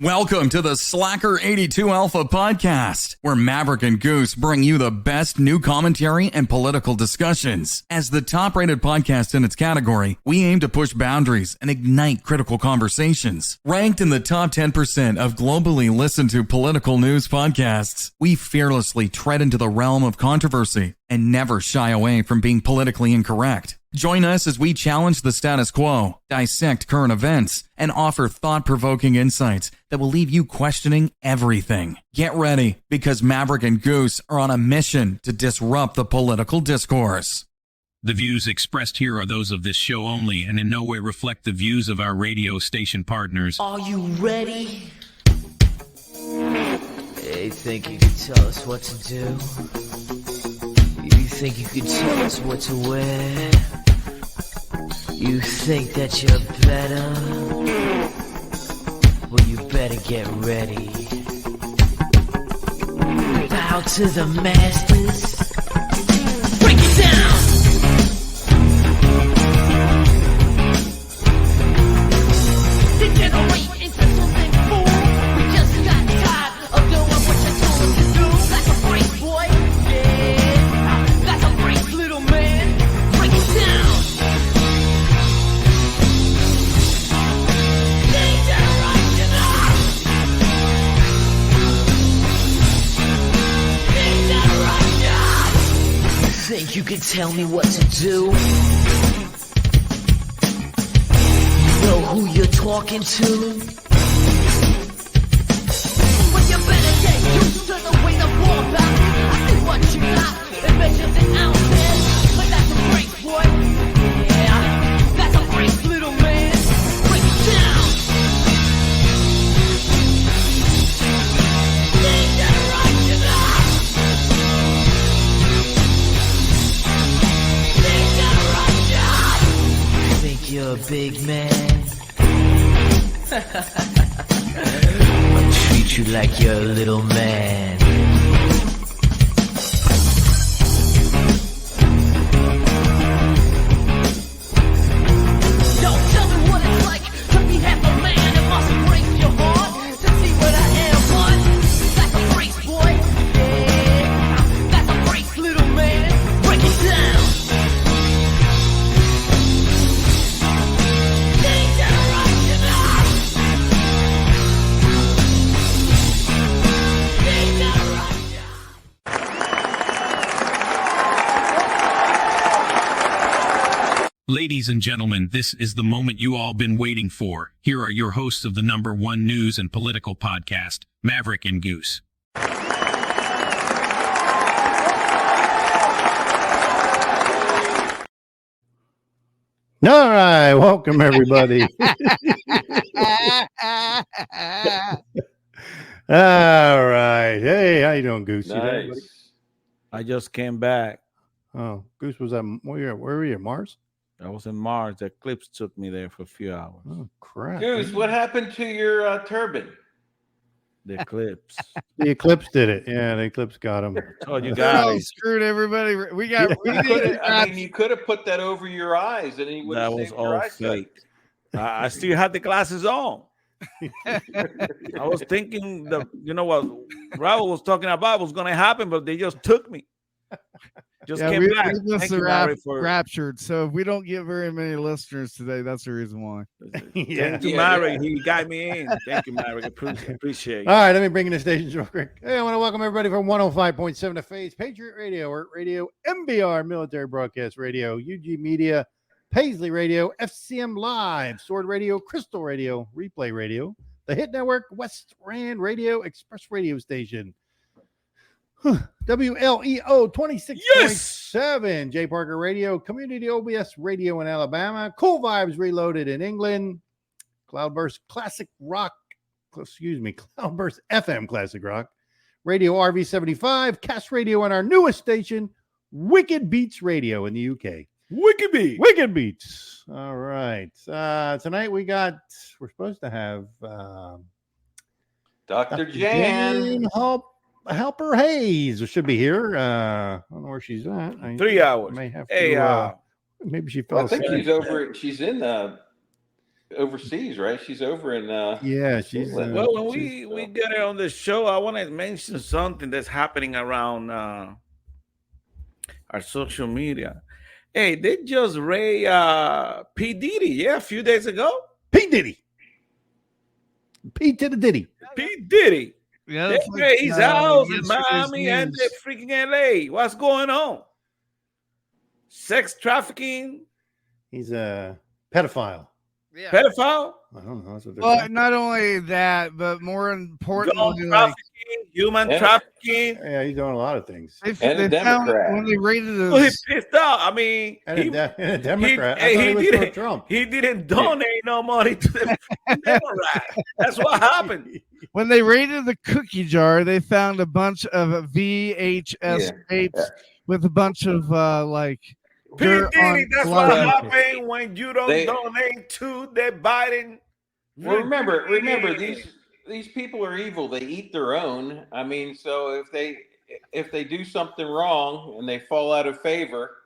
Welcome to the Slacker82Alpha Podcast, where Maverick and Goose bring you the best new commentary and political discussions. As the top-rated podcast in its category, we aim to push boundaries and ignite critical conversations. Ranked in the top 10% of globally listened to political news podcasts, we fearlessly tread into the realm of controversy and never shy away from being politically incorrect. Join us as we challenge the status quo, dissect current events, and offer thought-provoking insights that will leave you questioning everything. Get ready, because Maverick and Goose are on a mission to disrupt the political discourse. The views expressed here are those of this show only and in no way reflect the views of our radio station partners. Are you ready? Hey, think you can tell us what to do? You think you can tell us what to wear? You think that you're better? Well, you better get ready. Bow to the masters. Break it down! Degenerate into something fool. We just got tired of doing what you told us to do. That's a break, boy. Yeah, that's a break, little man. Break it down. Think you can tell me what to do? You know who you're talking to? Well, you better get used to the way the ball bounces. I see what you got, it measures in ounces. But that's a break, boy. Yeah, that's a break, little man. Break it down. You're a big man. I'll treat you like you're a little man. Don't tell me what it's like to be half a man. It must break your heart to see what I am, but that's a break, boy. Yeah, that's a break, little man. Break it down. Ladies and gentlemen, this is the moment you all been waiting for. Here are your hosts of the #1 news and political podcast, Maverick and Goose. All right, welcome everybody. All right, hey, how you doing, Goose? Nice. I just came back. Oh, Goose was at where were you? Mars? I was in Mars. The eclipse took me there for a few hours. Oh crap! Goose, what happened to your turban? The eclipse. The eclipse did it. Yeah, the eclipse got him. Oh, you guys screwed everybody. We got. You could have put that over your eyes, and he would. That was all fake. I still had the glasses on. I was thinking you know what Raul was talking about was going to happen, but they just took me. Just came back. We just raptured. So if we don't get very many listeners today, that's the reason why. Thank you, Maverick. He got me in. Thank you, Maverick. Appreciate it. All right, let me bring in the stations real quick. Hey, I want to welcome everybody from 105.7 The Phase, Patriot Radio, Earth Radio, MBR, Military Broadcast Radio, UG Media, Paisley Radio, FCM Live, Sword Radio, Crystal Radio, Replay Radio, The Hit Network, West Rand Radio, Express Radio Station, WLEO 26.7, J Parker Radio, Community OBS Radio in Alabama, Cool Vibes Reloaded in England, Cloudburst Classic Rock, Cloudburst FM Classic Rock, Radio RV75, Cast Radio on our newest station, Wicked Beats Radio in the UK. Wicked Beats. All right. Tonight we're supposed to have Dr. Jan Halper Hayes should be here. I don't know where she's at. 3 hours. May have to, maybe she fell I think asleep. she's over. She's in overseas, right? She's over in. Yeah, she's. Well, when we get her on the show, I want to mention something that's happening around our social media. Hey, they just raid P. Diddy, a few days ago. P. Diddy. P to the Diddy. P. Diddy. Yeah, They that's like, raid his house in yesterday's Miami and news. the freaking LA. What's going on? Sex trafficking, He's a pedophile. Yeah. pedophile, I don't know. That's what they're Well, saying. not only that, but more gun importantly, like trafficking, human Yeah. trafficking. Yeah, he's doing a lot of things. they And a found Democrat. when they raided Well, he his. pissed out. I mean, And he, a Democrat. he I thought he was for didn't- Trump. he didn't donate no money to the Democrat. That's what happened. When they raided the cookie jar, they found a bunch of VHS Yeah. tapes with a bunch of like. P. dirt on Diddy, that's what blood. happened when you don't They- donate to the Biden. Well, remember, these people are evil. They eat their own. I mean, so if they do something wrong and they fall out of favor,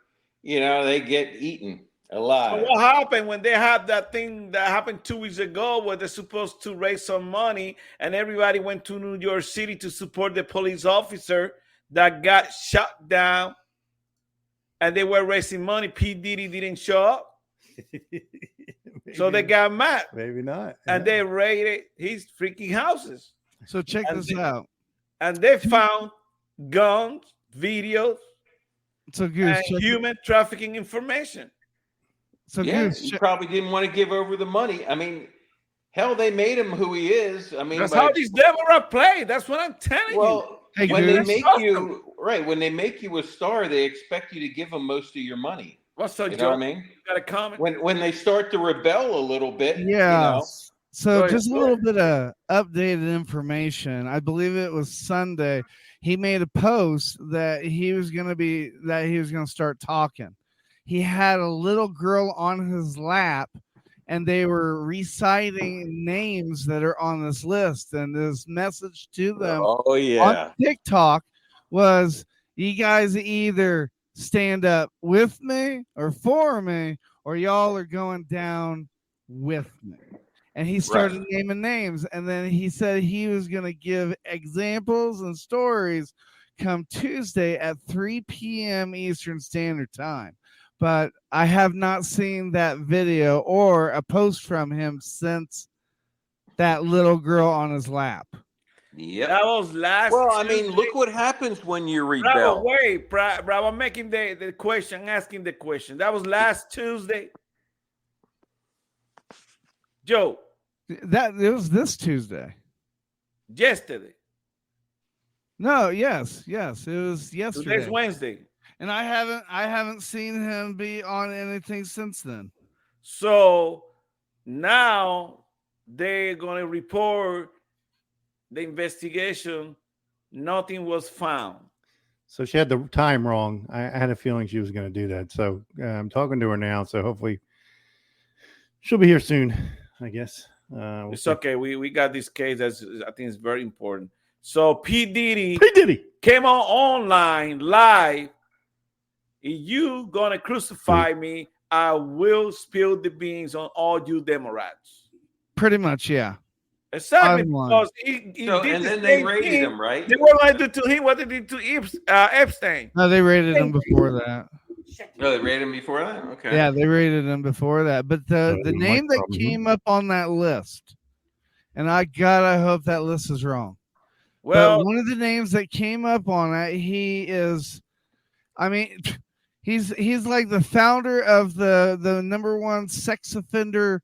they get eaten So alive. what happened when they had that thing that happened 2 weeks ago where they're supposed to raise some money and everybody went to New York City to support the police officer that got shot down and they were raising money? P. Diddy didn't show up. So they got mad Maybe not. and they raided his freaking houses. So check And this they- out. And they found guns, videos, So Goose, and check, human trafficking information. so Yeah, Goose, he check, probably didn't want to give over the money. I mean, hell, they made him who he is. I mean, That's by- how these Democrats play. That's what I'm telling you. well, Hey, when they Goose. make you when they make you a star, they expect you to give them most of your money. What's up, You Joe? know what I mean? Got a comment? When they start to rebel a little bit, yeah. So Go just a ahead. little bit of updated information. I believe it was Sunday. He made a post that he was going to start talking. He had a little girl on his lap and they were reciting names that are on this list, and his message to them Oh yeah. on TikTok was, you guys either stand up with me or for me, or y'all are going down with me. And he started naming names, and then he said he was going to give examples and stories come Tuesday at 3 p.m. Eastern Standard Time. But I have not seen that video or a post from him since that little girl on his lap. Yep. That was last. Well, I mean, Tuesday. look what happens when you Bravo, rebel. wait, Bravo, I'm making the question, asking the question. That was last Tuesday. Joe, That it was this Tuesday. yesterday. No, yes, it was yesterday. Today's Wednesday. And I haven't seen him be on anything since then. So now they're going to report the investigation. Nothing was found. So she had the time wrong. I had a feeling she was going to do that. So I'm talking to her now. So hopefully she'll be here soon, I guess. We'll It's see. okay. We got this case. I think it's very important. So P. Diddy P. Diddy. came on online live. If you gonna crucify me, I will spill the beans on all you Democrats. Pretty much, yeah. Exactly, Bottom line. because he So, did and the then they same raided thing. him, right? They were like to him what they did to Epstein. No, they rated him before that. No, they raided him before that. Okay. Yeah, they rated him before that. But the the mic name that problem. came up on that list, and I hope that list is wrong. Well, But one of the names that came up on it, he's like the founder of the #1 sex offender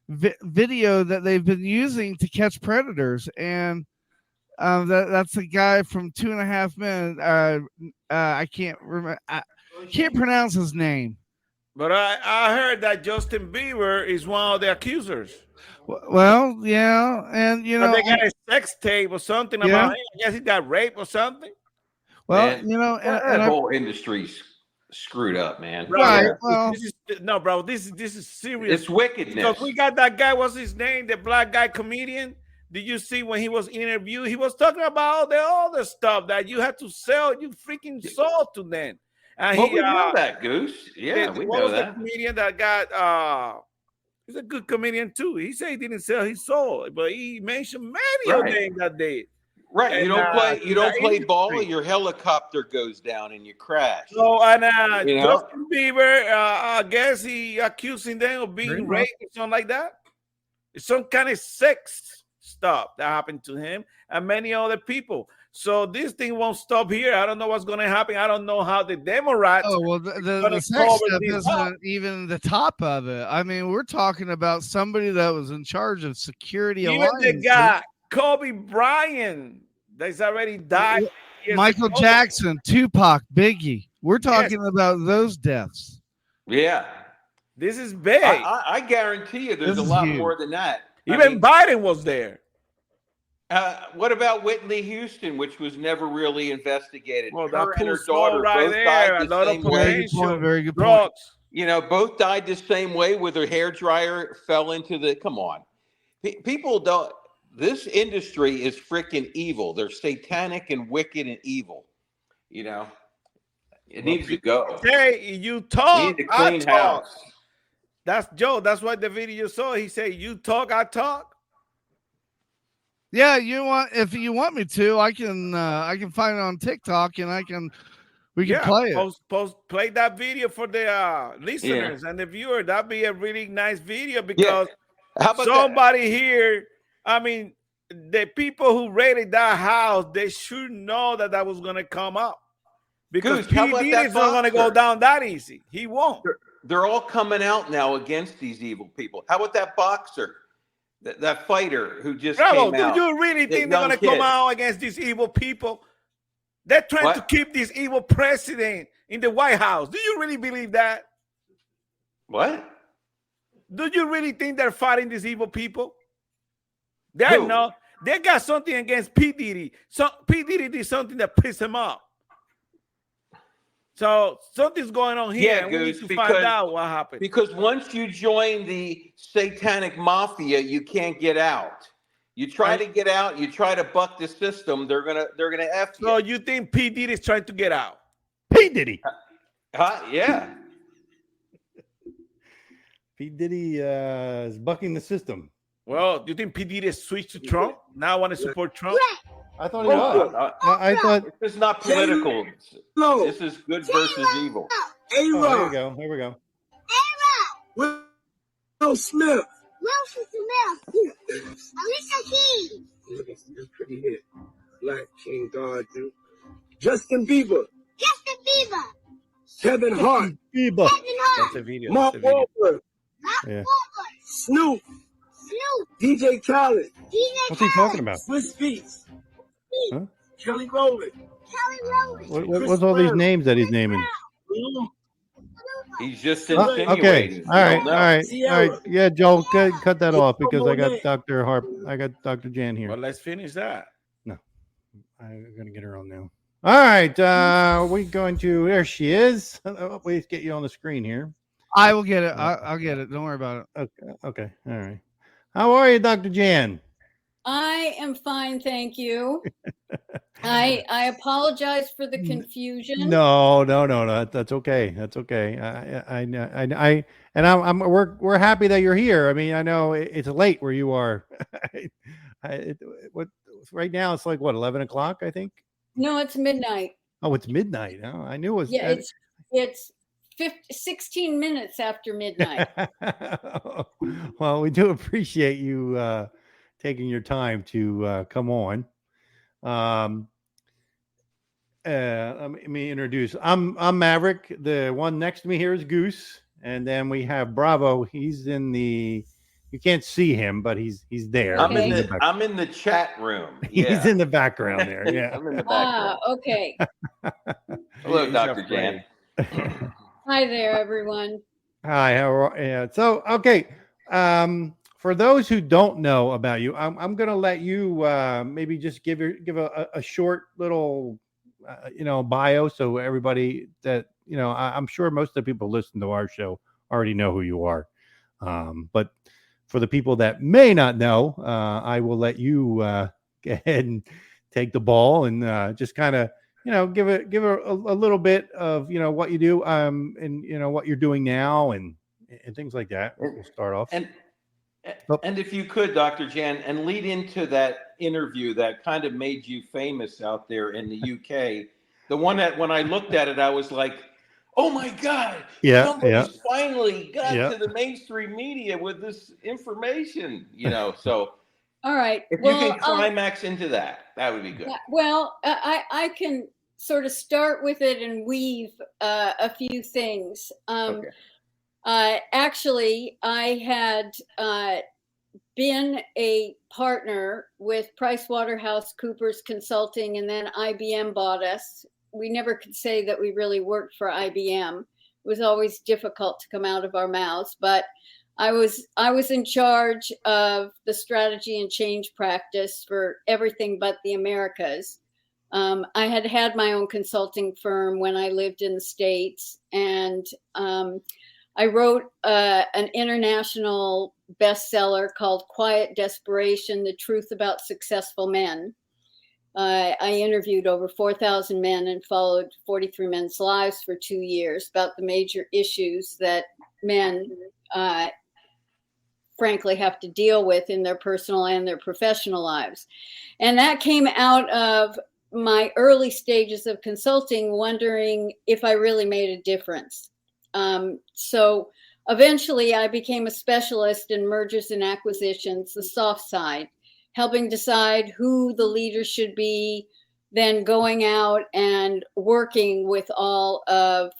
video that they've been using to catch predators, and that's a guy from 2.5 Men. I can't remember. I can't pronounce his name. but I heard that Justin Bieber is one of the accusers. Well, yeah, and But they got a sex tape or something Yeah. about him. I guess he got raped or something. well, Man, and that I, whole industry's screwed up, man. right. Yeah. Well, This is, no, bro. This is serious. It's wickedness. Because we got that guy. What's his name? The black guy comedian. Did you see when he was interviewed? He was talking about all the stuff that you had to sell. You freaking sold to them. And Well, he we know that, Goose. Yeah, we what know was the that. comedian that got He's a good comedian too. He said he didn't sell his soul, but he mentioned many of them that day. Right. And, You don't play ball, industry. your helicopter goes down and you crash. So, and You know? Justin Bieber, I guess he accusing them of being raped or something like that. It's some kind of sex stuff that happened to him and many other people. So this thing won't stop here. I don't know what's going to happen. I don't know how the Democrats. Oh well, the sex stuff isn't even the top of it. I mean, we're talking about somebody that was in charge of security. Even the guy Kobe Bryant that's already died. Michael Jackson, Tupac, Biggie. We're talking about those deaths. Yeah. This is big. I guarantee you there's a lot more than that. Even Biden was there. What about Whitney Houston, which was never really investigated? Well, Her that and her pulls daughter right both there. died A the lot of same way. potential. Very good Drugs. point. You know, both died the same way with their hair dryer fell into the. Come on, people don't. This industry is freaking evil. They're satanic and wicked and evil. You know, it needs to go. Hey, you talk, need to I clean talk. house. That's Joe. That's what the video saw. He said, "You talk, I talk." Yeah, if you want me to, I can find it on TikTok and we can play it. Play that video for the listeners and the viewer. That'd be a really nice video because How about somebody here, I mean, the people who raided that house, they should know that was going to come up because P. Diddy is not going to go down that easy. He won't. They're all coming out now against these evil people. How about that boxer? That fighter who just came out. Do you really think they're going to come out against these evil people? They're trying to keep this evil president in the White House. Do you really believe that? What? Do you really think they're fighting these evil people? They got something against P. Diddy. P. Diddy did something that pissed him off. So something's going on here. Yeah, and we need to find out what happened. Because once you join the satanic mafia, you can't get out. You try to get out, you try to buck the system, they're gonna F you. So you think P. Diddy is trying to get out? P. Diddy. Yeah. P. Diddy is bucking the system. Well, do you think P. Diddy switched to Trump? Now I want to support Trump? I thought he was. I thought this is not political. This is good versus evil. Here we go. Here we go. Will Smith. Alicia Keys. You're pretty hit. Black King God, dude. Justin Bieber. Kevin Hart. That's a video. Mark Wahlberg. Yeah. Snoop. DJ Khaled. What's he talking about? Swiss Beats. Huh? Kelly Rowland. What's all these names that he's naming? He's just Okay. insinuating. All right. Yeah, Joel, cut that off because I got Dr. Harper. I got Dr. Jan here. Well, let's finish that. No, I'm gonna get her on now. All right. We're going to. There she is. Please get you on the screen here. I will get it. I'll get it. Don't worry about it. Okay. All right. How are you, Dr. Jan? I am fine, thank you. I apologize for the confusion. No. That's okay. That's okay. We're happy that you're here. I mean, I know it's late where you are. Right now it's like what, 11 o'clock, I think. No, it's midnight. Oh, it's midnight. Oh, I knew it was. Yeah, it's 16 minutes after midnight. Well, we do appreciate you taking your time to come on. Let me introduce. I'm Maverick. The one next to me here is Goose, and then we have Bravo. He's in the. You can't see him, but he's there. Okay. I'm in the chat room. Yeah. He's in the background there. Yeah. I'm in the background. Okay. Hello, Dr. Jan. Hi there, everyone. Hi. How are? Yeah. So, okay. For those who don't know about you, I'm going to let you maybe just give a short little, bio, so everybody that I'm sure most of the people who listen to our show already know who you are. But for the people that may not know, I will let you go ahead and take the ball and just kind of give a little bit of what you do and what you're doing now and and things like that. We'll start off. And if you could, Dr. Jan, and lead into that interview that kind of made you famous out there in the UK, the one that when I looked at it, I was like, oh my God, somebody's finally got to the mainstream media with this information, so. All right. If you can climax into that, that would be good. Well, I can sort of start with it and weave a few things. Okay. Actually, I had been a partner with PricewaterhouseCoopers Consulting, and then IBM bought us. We never could say that we really worked for IBM. It was always difficult to come out of our mouths, but I was in charge of the strategy and change practice for everything but the Americas. I had my own consulting firm when I lived in the States, and I wrote an international bestseller called Quiet Desperation: The Truth About Successful Men. I interviewed over 4,000 men and followed 43 men's lives for 2 years about the major issues that men frankly have to deal with in their personal and their professional lives. And that came out of my early stages of consulting, wondering if I really made a difference. So eventually I became a specialist in mergers and acquisitions, the soft side, helping decide who the leaders should be, then going out and working with all of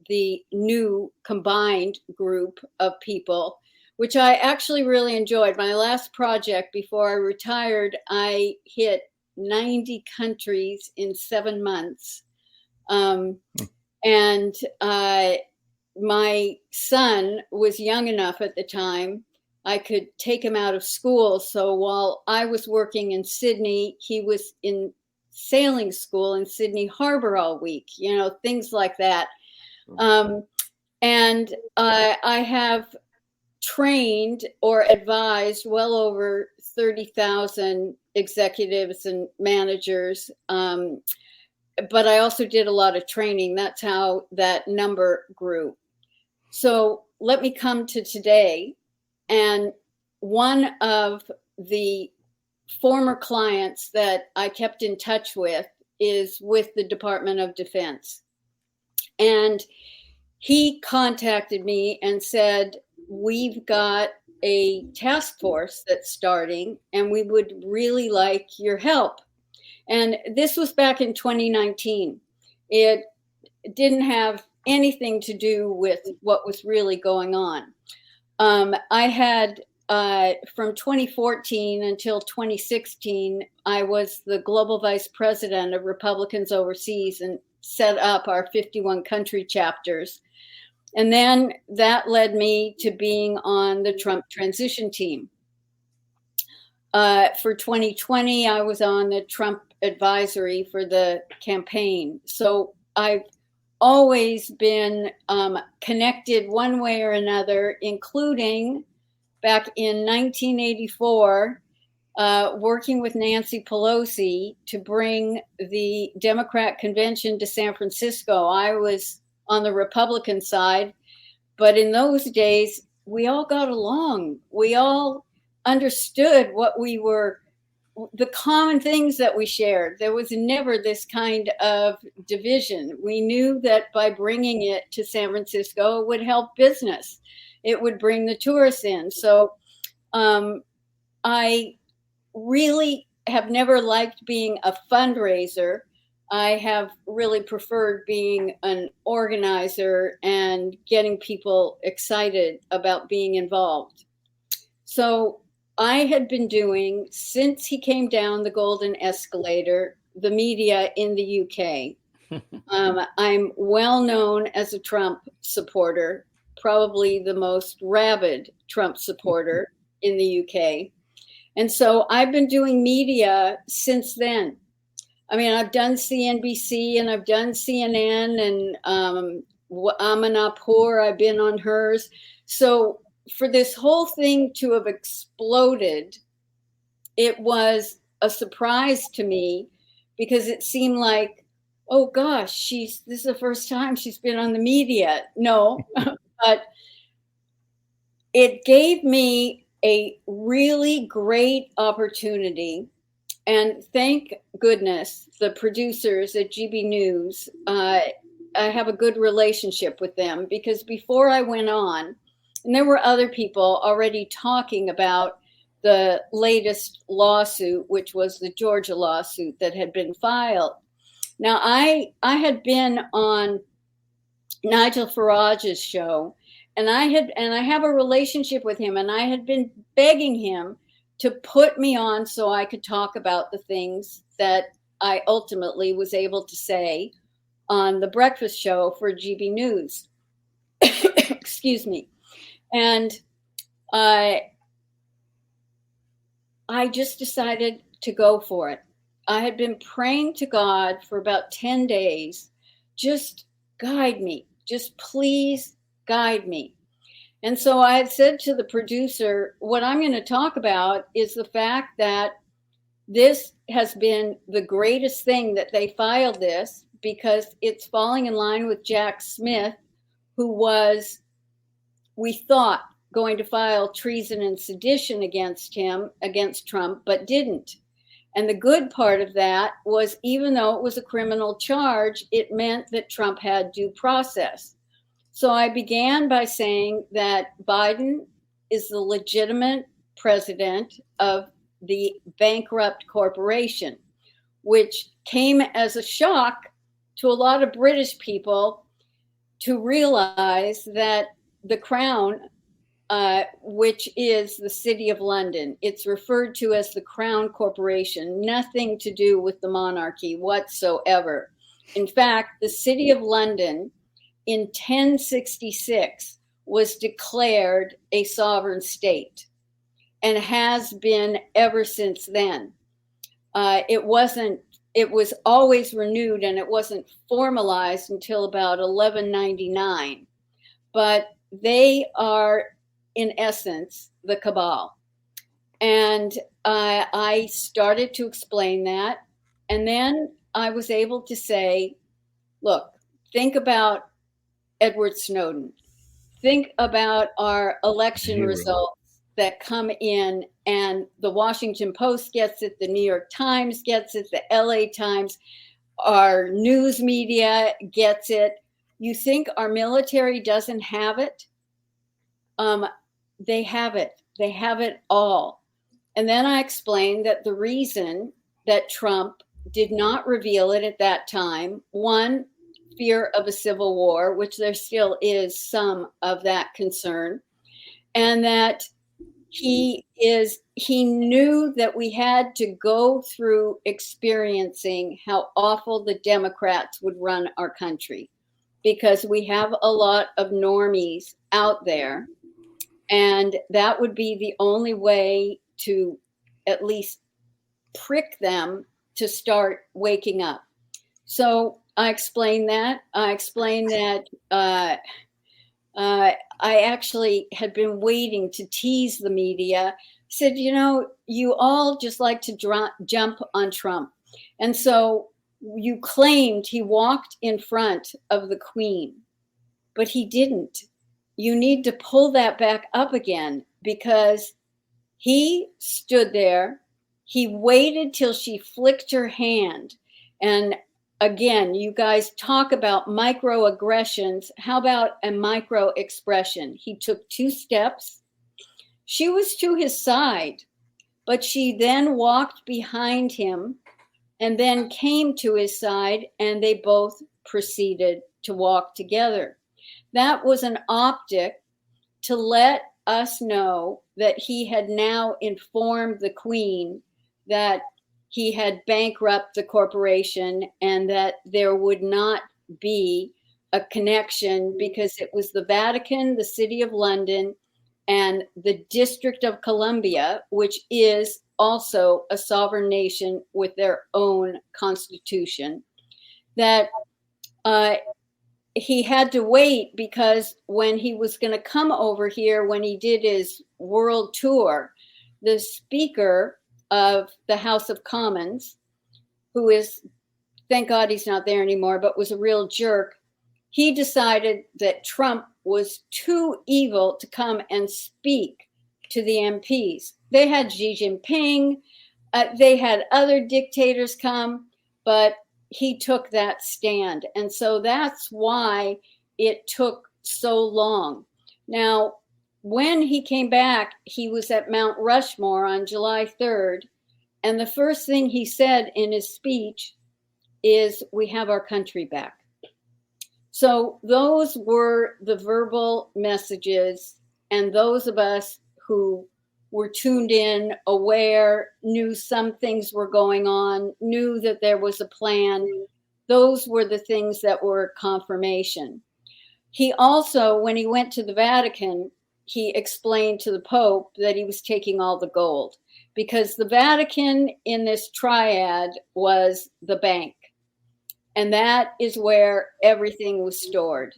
the new combined group of people, which I actually really enjoyed. My last project before I retired, I hit 90 countries in 7 months. And my son was young enough at the time, I could take him out of school. So while I was working in Sydney, he was in sailing school in Sydney Harper all week, things like that. And I have trained or advised well over 30,000 executives and managers. But I also did a lot of training. That's how that number grew. So let me come to today. And one of the former clients that I kept in touch with is with the Department of Defense. And he contacted me and said, we've got a task force that's starting and we would really like your help. And this was back in 2019. It didn't have anything to do with what was really going on. I had, from 2014 until 2016, I was the global vice president of Republicans Overseas and set up our 51 country chapters. And then that led me to being on the Trump transition team. For 2020, I was on the Trump advisory for the campaign. So I've always been connected one way or another, including back in 1984, working with Nancy Pelosi to bring the Democrat convention to San Francisco. I was on the Republican side, but in those days, we all got along. We all understood what we were, the common things that we shared. There was never this kind of division. We knew that by bringing it to San Francisco, it would help business. It would bring the tourists in. So I really have never liked being a fundraiser. I have really preferred being an organizer and getting people excited about being involved. So I had been doing, since he came down the golden escalator, the media in the UK. I'm well known as a Trump supporter, probably the most rabid Trump supporter in the UK. And so I've been doing media since then. I mean, I've done CNBC and I've done CNN and Amanapur, I've been on hers. So for this whole thing to have exploded, it was a surprise to me because it seemed like, oh gosh, this is the first time she's been on the media. No, but it gave me a really great opportunity. And thank goodness the producers at GB News, I have a good relationship with them, because before I went on, and there were other people already talking about the latest lawsuit, which was the Georgia lawsuit that had been filed. Now, I had been on Nigel Farage's show, and I have a relationship with him, and I had been begging him to put me on so I could talk about the things that I ultimately was able to say on the breakfast show for GB News. Excuse me. And I just decided to go for it. I had been praying to God for about 10 days. Just guide me. Just please guide me. And so I had said to the producer, what I'm going to talk about is the fact that this has been the greatest thing that they filed this, because it's falling in line with Jack Smith, who was, we thought, going to file treason and sedition against Trump, but didn't. And the good part of that was, even though it was a criminal charge, it meant that Trump had due process. So I began by saying that Biden is the legitimate president of the bankrupt corporation, which came as a shock to a lot of British people to realize that the Crown, which is the City of London, it's referred to as the Crown Corporation, nothing to do with the monarchy whatsoever. In fact, the City of London in 1066 was declared a sovereign state and has been ever since then. It was always renewed, and it wasn't formalized until about 1199. But they are, in essence, the cabal. And I started to explain that. And then I was able to say, look, think about Edward Snowden. Think about our election results that come in, and the Washington Post gets it, the New York Times gets it, the LA Times, our news media gets it. You think our military doesn't have it? They have it. They have it all. And then I explained that the reason that Trump did not reveal it at that time, one, fear of a civil war, which there still is some of that concern, and that he knew that we had to go through experiencing how awful the Democrats would run our country, because we have a lot of normies out there, and that would be the only way to at least prick them to start waking up. So I explained that. I actually had been waiting to tease the media. Said, you all just like to jump on Trump. And so you claimed he walked in front of the Queen, but he didn't. You need to pull that back up again, because he stood there. He waited till she flicked her hand. And again, you guys talk about microaggressions. How about a micro expression? He took 2 steps. She was to his side, but she then walked behind him and then came to his side, and they both proceeded to walk together. That was an optic to let us know that he had now informed the Queen that he had bankrupted the corporation and that there would not be a connection, because it was the Vatican, the City of London, and the District of Columbia, which is also a sovereign nation with their own constitution, that he had to wait, because when he was going to come over here, when he did his world tour, the Speaker of the House of Commons, who is, thank God he's not there anymore, but was a real jerk, he decided that Trump was too evil to come and speak to the MPs. They had Xi Jinping, they had other dictators come, but he took that stand. And so that's why it took so long. Now, when he came back, he was at Mount Rushmore on July 3rd. And the first thing he said in his speech is, "We have our country back." So those were the verbal messages. And those of us who were tuned in, aware, knew some things were going on, knew that there was a plan, those were the things that were confirmation. He also, when he went to the Vatican, he explained to the Pope that he was taking all the gold, because the Vatican in this triad was the bank. And that is where everything was stored.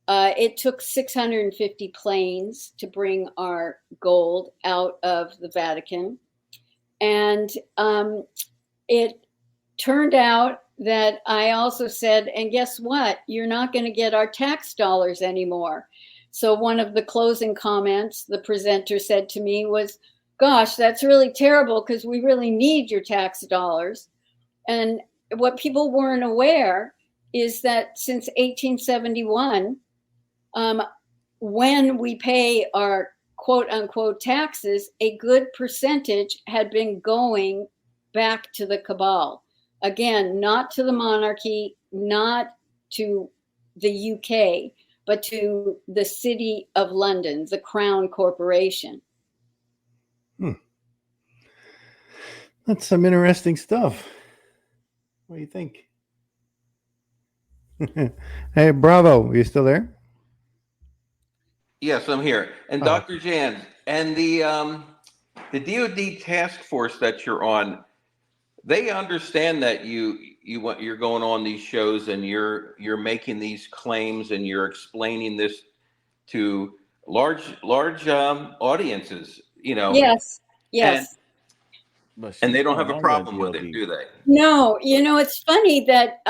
It took 650 planes to bring our gold out of the Vatican. And it turned out that I also said, and guess what? You're not going to get our tax dollars anymore. So one of the closing comments the presenter said to me was, "Gosh, that's really terrible, because we really need your tax dollars." And what people weren't aware is that since 1871, when we pay our quote unquote taxes, a good percentage had been going back to the cabal. Again, not to the monarchy, not to the UK, but to the City of London, the Crown Corporation. That's some interesting stuff. What do you think? Hey, Bravo, you still there? Yes, I'm here. And Dr. Jan, and the DoD task force that you're on, they understand that you're going on these shows and you're making these claims and you're explaining this to large audiences, you know. Yes. And they don't have a problem with it, do they? No, it's funny that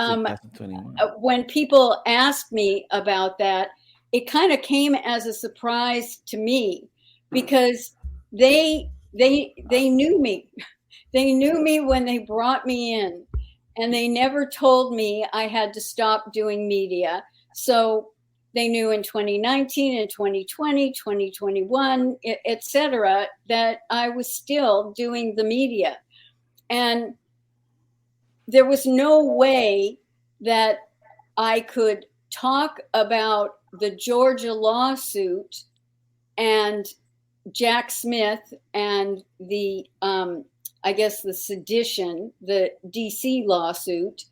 when people ask me about that, it kind of came as a surprise to me, because they knew me. They knew me when they brought me in, and they never told me I had to stop doing media. So they knew in 2019 and 2020, 2021, et cetera, that I was still doing the media. And there was no way that I could talk about the Georgia lawsuit and Jack Smith and the, the sedition, the DC lawsuit,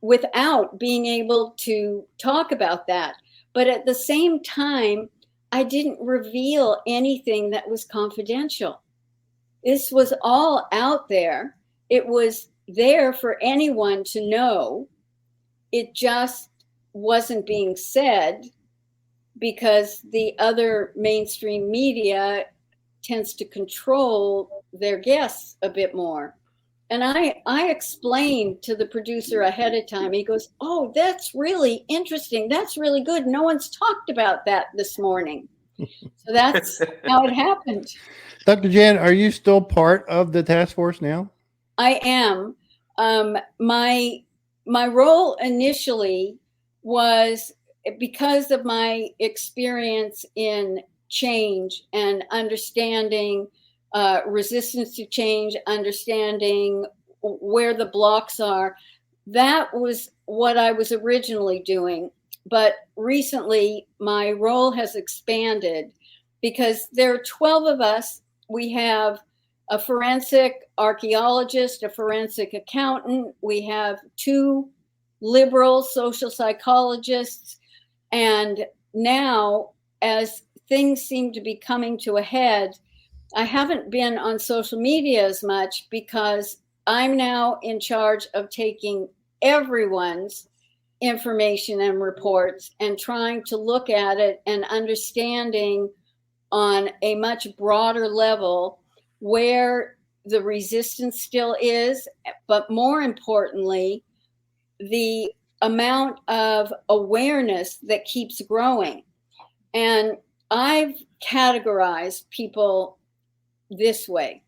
without being able to talk about that. But at the same time, I didn't reveal anything that was confidential. This was all out there. It was there for anyone to know. It just wasn't being said because the other mainstream media tends to control their guests a bit more. And I explained to the producer ahead of time. He goes, "Oh, that's really interesting. That's really good. No one's talked about that this morning." So that's how it happened. Dr. Jan, are you still part of the task force now? I am. My role initially was, because of my experience in change and understanding resistance to change, understanding where the blocks are. That was what I was originally doing. But recently, my role has expanded because there are 12 of us. We have a forensic archaeologist, a forensic accountant. We have 2 liberal social psychologists. And now, as things seem to be coming to a head, I haven't been on social media as much because I'm now in charge of taking everyone's information and reports and trying to look at it and understanding on a much broader level where the resistance still is, but more importantly, the amount of awareness that keeps growing. And I've categorized people this way.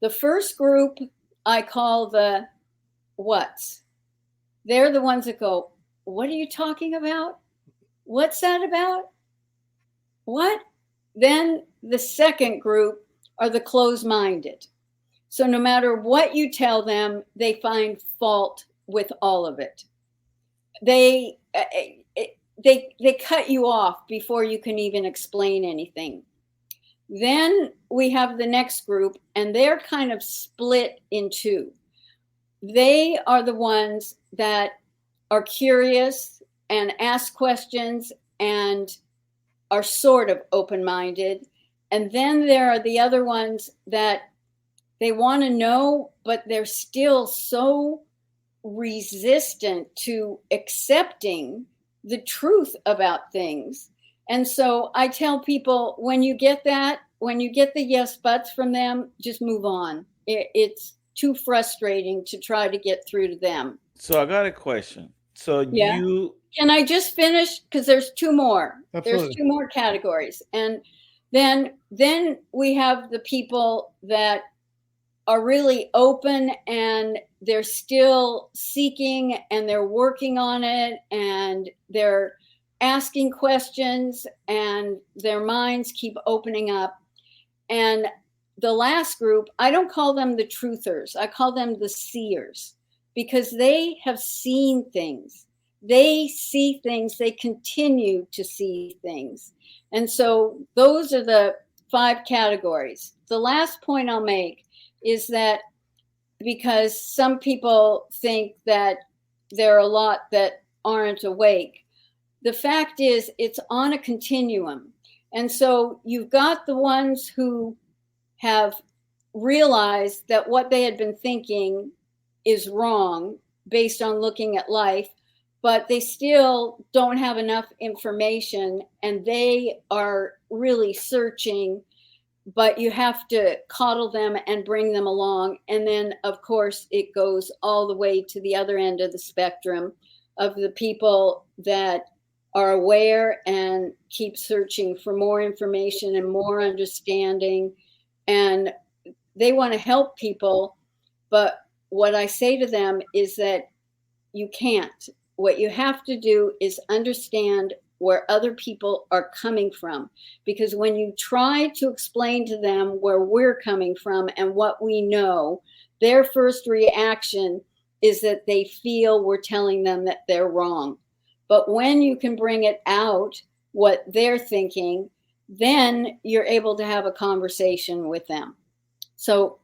The first group I call the whats. They're the ones that go, what are you talking about? What's that about? What? Then the second group are the closed-minded. So no matter what you tell them, they find fault with all of it. They cut you off before you can even explain anything. Then we have the next group, and they're kind of split in two. They are the ones that are curious and ask questions and are sort of open-minded. And then there are the other ones that they want to know, but they're still so resistant to accepting the truth about things. And so I tell people, when you get the yes buts from them, just move on. It's too frustrating to try to get through to them. So I got a question. So Yeah. Can I just finish? Because there's two more. Absolutely. There's two more categories. And then we have the people that are really open and they're still seeking and they're working on it and they're asking questions and their minds keep opening up. And the last group, I don't call them the truthers. I call them the seers, because they have seen things. They see things. They continue to see things. And so those are the 5 categories. The last point I'll make is that because some people think that there are a lot that aren't awake, the fact is it's on a continuum. And so you've got the ones who have realized that what they had been thinking is wrong based on looking at life, but they still don't have enough information and they are really searching, but you have to coddle them and bring them along. And then, of course, it goes all the way to the other end of the spectrum of the people that are aware and keep searching for more information and more understanding. And they want to help people. But what I say to them is that you can't. What you have to do is understand where other people are coming from. Because when you try to explain to them where we're coming from and what we know, their first reaction is that they feel we're telling them that they're wrong. But when you can bring it out, what they're thinking, then you're able to have a conversation with them. So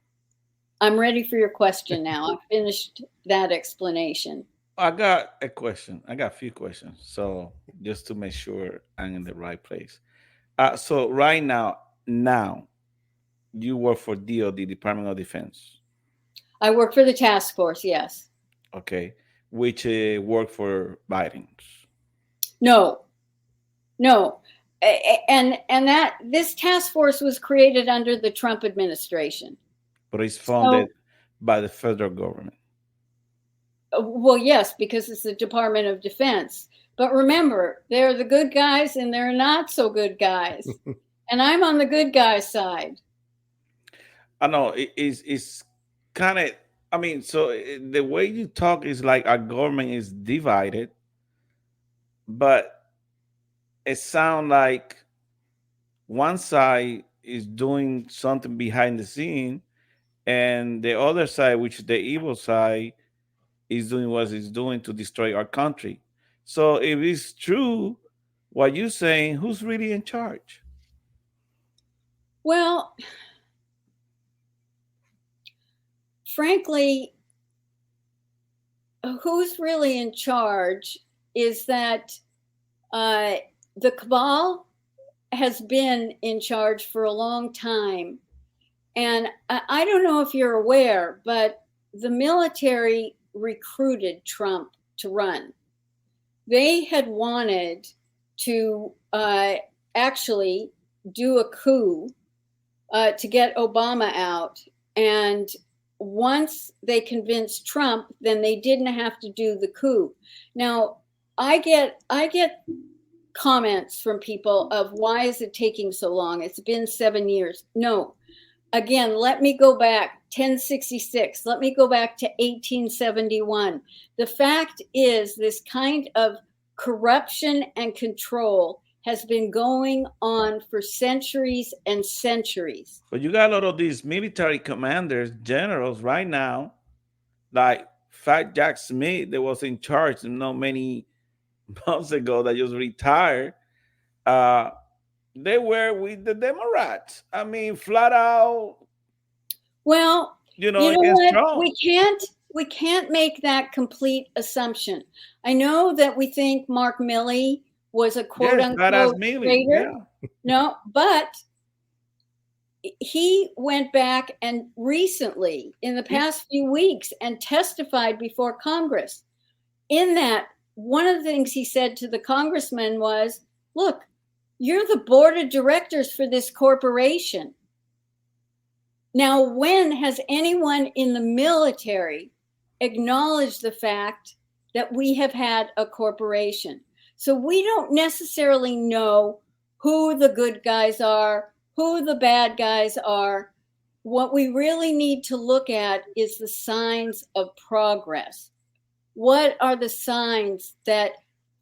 I'm ready for your question now. I've finished that explanation. I got a question. I got a few questions. So just to make sure I'm in the right place. So right now, you work for DOD, Department of Defense. I work for the task force, yes. Okay. Which work for Biden's. No. And that this task force was created under the Trump administration. But it's funded by the federal government. Well, yes, because it's the Department of Defense. But remember, there are the good guys and there are not so good guys. And I'm on the good guy side. I know it's kind of, I mean, so the way you talk is like our government is divided, but it sounds like one side is doing something behind the scene and the other side, which is the evil side, is doing what it's doing to destroy our country. So if it's true what you're saying, who's really in charge? Well, frankly, who's really in charge is that the cabal has been in charge for a long time. And I don't know if you're aware, but the military recruited Trump to run. They had wanted to actually do a coup to get Obama out. And once they convinced Trump, then they didn't have to do the coup. Now, I get comments from people of why is it taking so long? It's been 7 years. No. Again, let me go back 1066. Let me go back to 1871. The fact is, this kind of corruption and control has been going on for centuries and centuries. But you got a lot of these military commanders, generals right now, like Fat Jack Smith that was in charge not many months ago that just retired. They were with the Democrats. I mean, flat out. Well, you know against what? Trump. We can't make that complete assumption. I know that we think Mark Milley was a quote unquote traitor. Yeah. No, but he went back and recently, in the past few weeks, and testified before Congress. In that, one of the things he said to the congressman was, look, you're the board of directors for this corporation. Now, when has anyone in the military acknowledged the fact that we have had a corporation? So we don't necessarily know who the good guys are, who the bad guys are. What we really need to look at is the signs of progress. What are the signs that,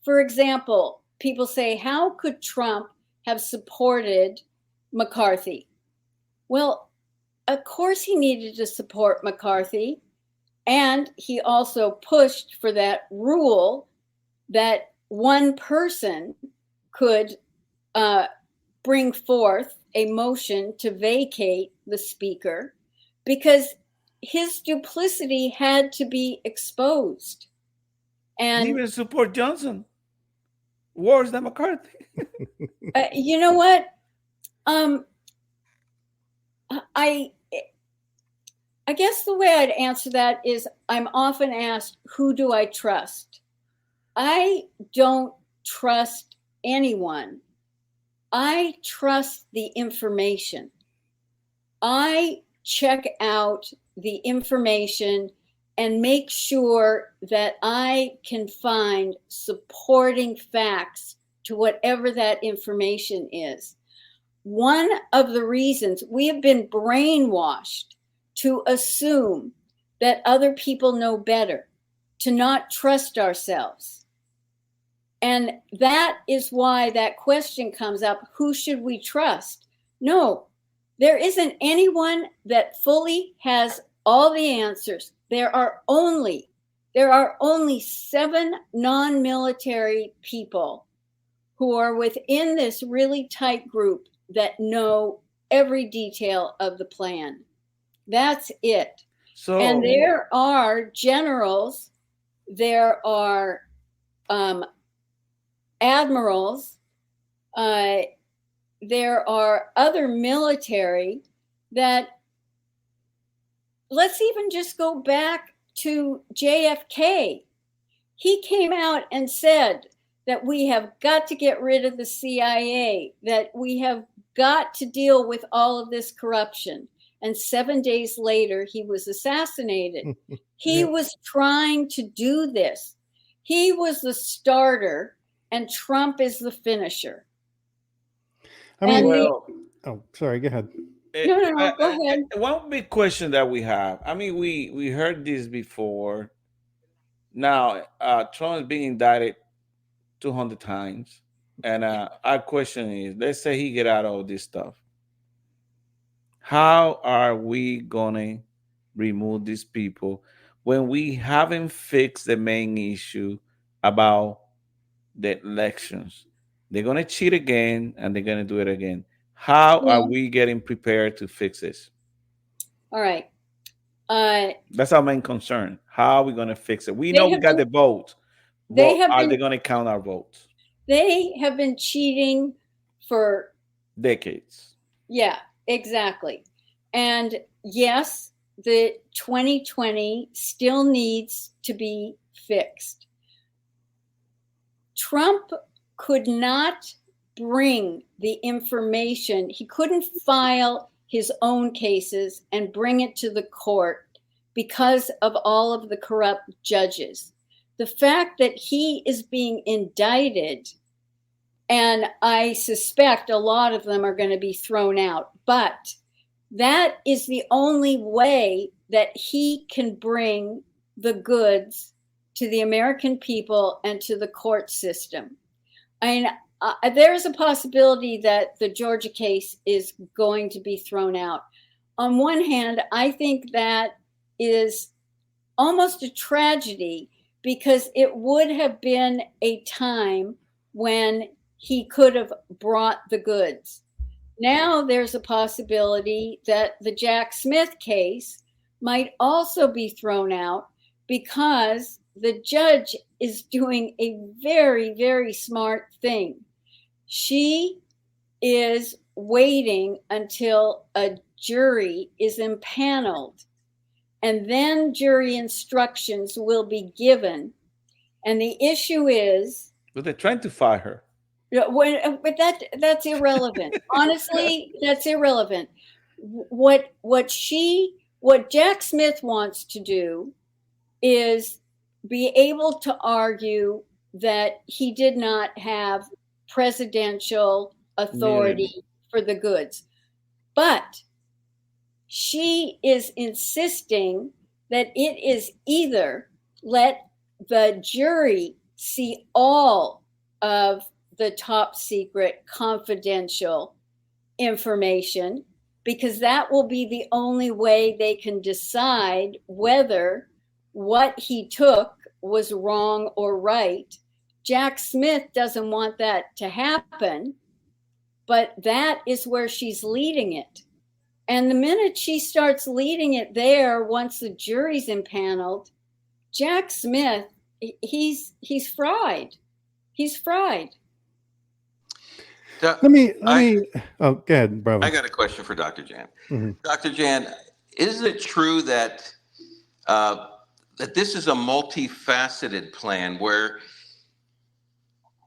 for example, people say, how could Trump have supported McCarthy? Well, of course he needed to support McCarthy. And he also pushed for that rule that one person could bring forth a motion to vacate the speaker because his duplicity had to be exposed. And even support Johnson. Worse than McCarthy. you know what? I guess the way I'd answer that is I'm often asked, who do I trust? I don't trust anyone. I trust the information. I check out the information and make sure that I can find supporting facts to whatever that information is. One of the reasons we have been brainwashed to assume that other people know better, to not trust ourselves. And that is why that question comes up, who should we trust? No, there isn't anyone that fully has all the answers. There are only 7 non-military people who are within this really tight group that know every detail of the plan. That's it. So, and there are generals, there are admirals, there are other military that, let's even just go back to JFK. He came out and said that we have got to get rid of the CIA, that we have got to deal with all of this corruption. And 7 days later, he was assassinated. He was trying to do this. He was the starter, and Trump is the finisher. I mean, sorry, go ahead. No, go ahead. One big question that we have. I mean, we heard this before. Now, Trump is being indicted 200 times. And our question is, let's say he get out of all this stuff. How are we going to remove these people when we haven't fixed the main issue about the elections? They're going to cheat again, and they're going to do it again. How are we getting prepared to fix this? All right. That's our main concern. How are we going to fix it? We know we got the vote. Are they going to count our votes? They have been cheating for decades. Yeah, exactly. And yes, the 2020 still needs to be fixed. Trump could not bring the information. He couldn't file his own cases and bring it to the court because of all of the corrupt judges. The fact that he is being indicted, and I suspect a lot of them are going to be thrown out, but that is the only way that he can bring the goods to the American people and to the court system. I mean, there's a possibility that the Georgia case is going to be thrown out. On one hand, I think that is almost a tragedy because it would have been a time when he could have brought the goods. Now there's a possibility that the Jack Smith case might also be thrown out because the judge is doing a very, very smart thing. She is waiting until a jury is impaneled, and then jury instructions will be given. And the issue is, But they're trying to fire her. but that's irrelevant. Honestly, that's irrelevant. What Jack Smith wants to do is be able to argue that he did not have presidential authority for the goods. But she is insisting that it is either let the jury see all of the top secret confidential information, because that will be the only way they can decide whether what he took was wrong or right. Jack Smith doesn't want that to happen, but that is where she's leading it. And the minute she starts leading it there, once the jury's impaneled, Jack Smith, he's fried. He's fried. Let me. Oh, go ahead, brother. I got a question for Dr. Jan. Mm-hmm. Dr. Jan, is it true that that this is a multifaceted plan where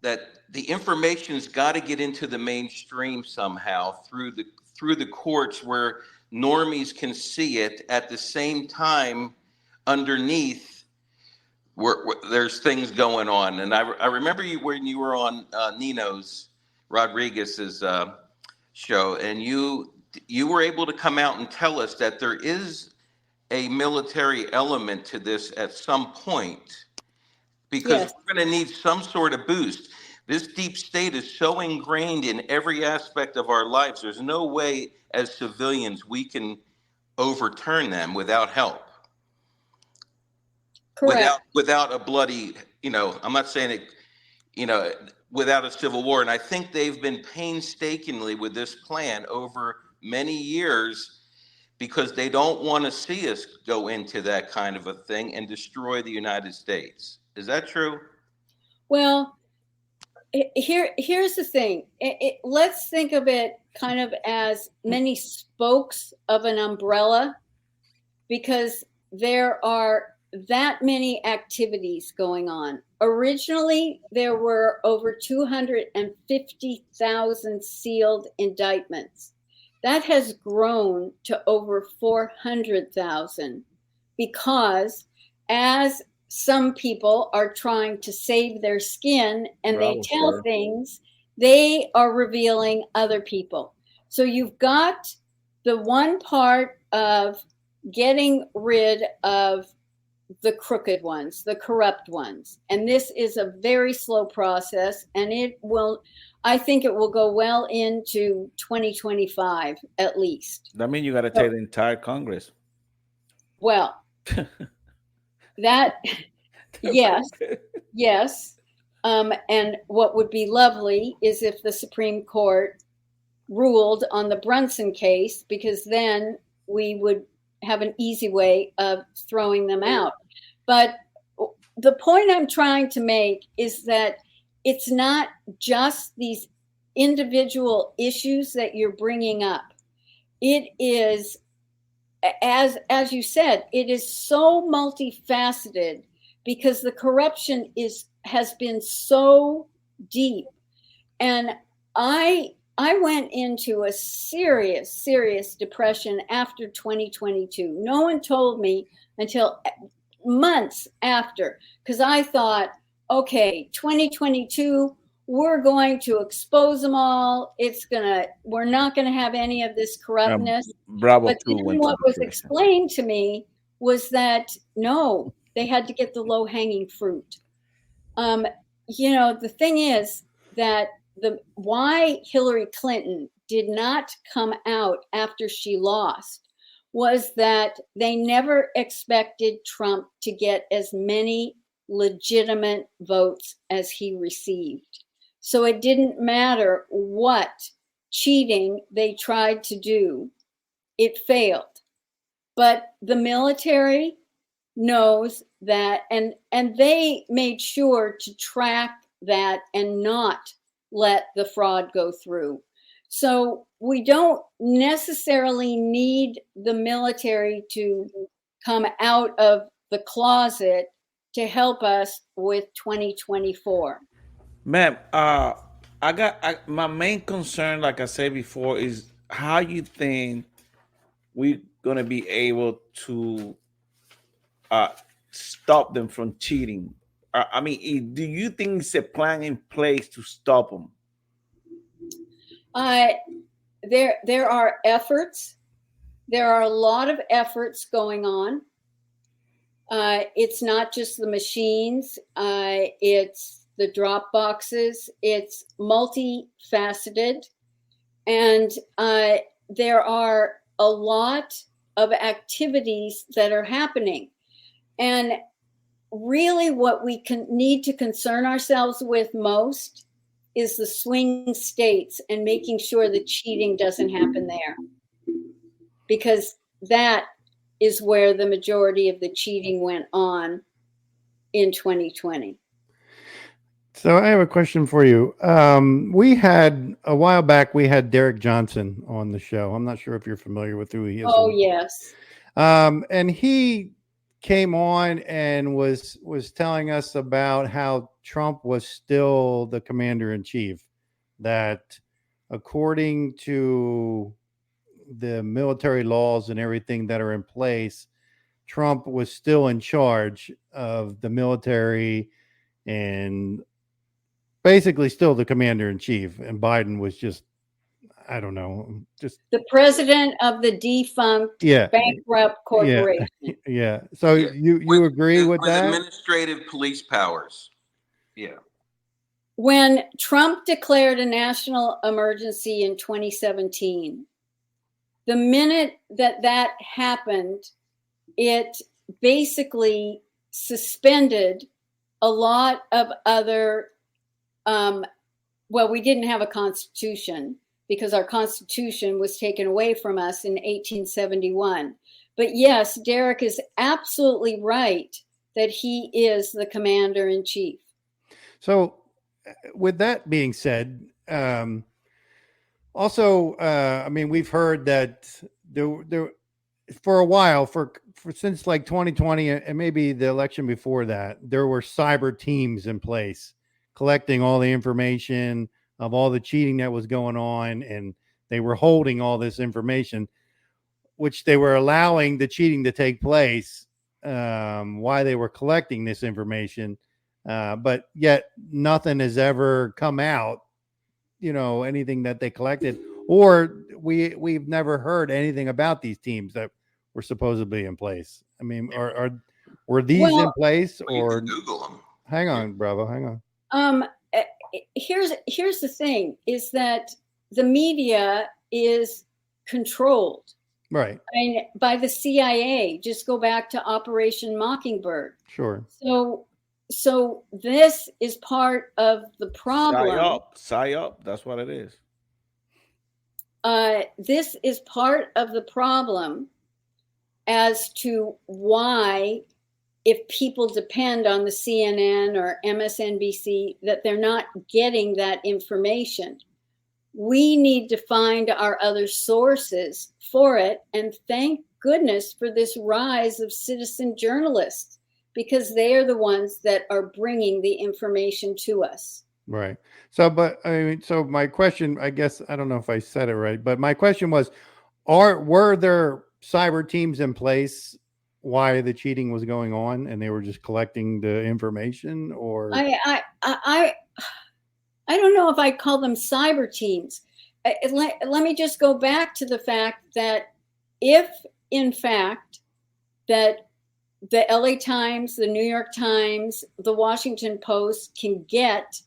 that the information's got to get into the mainstream somehow through the courts where normies can see it, at the same time underneath where there's things going on? And I remember you when you were on Nino's Rodriguez's show, and you were able to come out and tell us that there is a military element to this at some point, because Yes. we're going to need some sort of boost. This deep state is so ingrained in every aspect of our lives. There's no way as civilians we can overturn them without help. Correct. Without a bloody, I'm not saying it, without a civil war. And I think they've been painstakingly with this plan over many years because they don't want to see us go into that kind of a thing and destroy the United States. Is that true? Well, here's the thing. Let's think of it kind of as many spokes of an umbrella, because there are that many activities going on. Originally, there were over 250,000 sealed indictments. That has grown to over 400,000 because as some people are trying to save their skin and they tell things, they are revealing other people. So you've got the one part of getting rid of the crooked ones, the corrupt ones. And this is a very slow process, and I think it will go well into 2025 at least. That means you got to take the entire Congress. Well, that, yes. And what would be lovely is if the Supreme Court ruled on the Brunson case, because then we would have an easy way of throwing them out. But the point I'm trying to make is that it's not just these individual issues that you're bringing up. It is, as you said, it is so multifaceted because the corruption has been so deep. And I I went into a serious depression after 2022. No one told me until months after, because I thought, okay, 2022, we're going to expose them all. We're not gonna have any of this corruptness. Bravo. But then what was explained to me was that no, they had to get the low-hanging fruit. The thing is that why Hillary Clinton did not come out after she lost was that they never expected Trump to get as many legitimate votes as he received. So it didn't matter what cheating they tried to do, it failed. But the military knows that, and they made sure to track that and not let the fraud go through. So we don't necessarily need the military to come out of the closet to help us with 2024. Ma'am, my main concern, like I said before, is how you think we're gonna be able to stop them from cheating. Do you think it's a plan in place to stop them? There are efforts. There are a lot of efforts going on. It's not just the machines. It's the drop boxes. It's multifaceted. And there are a lot of activities that are happening. And really what we need to concern ourselves with most is the swing states and making sure that cheating doesn't happen there. Because that is where the majority of the cheating went on in 2020. So I have a question for you. We had a while back, we had Derek Johnson on the show. I'm not sure if you're familiar with who he is. Oh, yes. And he came on and was telling us about how Trump was still the commander in chief, that according to the military laws and everything that are in place, Trump was still in charge of the military and basically still the commander in chief. And Biden was just, I don't know, just the president of the defunct bankrupt corporation. Yeah. So you agree with that? Administrative police powers. Yeah. When Trump declared a national emergency in 2017, the minute that happened, it basically suspended a lot of other, we didn't have a constitution because our constitution was taken away from us in 1871. But yes, Derek is absolutely right that he is the commander in chief. So with that being said, also, we've heard that there for a while, for since like 2020 and maybe the election before that, there were cyber teams in place collecting all the information of all the cheating that was going on, and they were holding all this information, which they were allowing the cheating to take place while they were collecting this information. But yet nothing has ever come out, anything that they collected, or we've never heard anything about these teams that were supposedly in place. I mean, were these in place, or Google them? Hang on, Bravo. Hang on. Here's the thing: is that the media is controlled, right? By the CIA. Just go back to Operation Mockingbird. Sure. So this is part of the problem. PSYOP, that's what it is. This is part of the problem as to why, if people depend on the CNN or MSNBC, that they're not getting that information. We need to find our other sources for it. And thank goodness for this rise of citizen journalists, because they are the ones that are bringing the information to us. Right. So, but I mean, so my question, I guess, I don't know if I said it right, but my question was, were there cyber teams in place while the cheating was going on, and they were just collecting the information, or? I don't know if I call them cyber teams. Let me just go back to the fact that if, in fact, that the LA Times, the New York Times, the Washington Post can get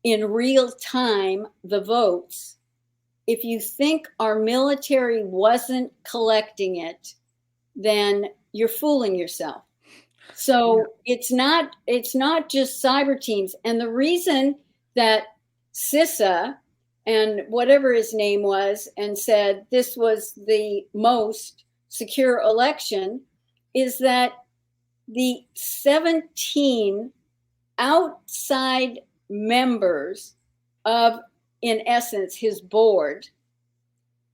in real time the votes, if you think our military wasn't collecting it, then you're fooling yourself. So it's not just cyber teams. And the reason that CISA and whatever his name was and said this was the most secure election is that the 17 outside members of, in essence, his board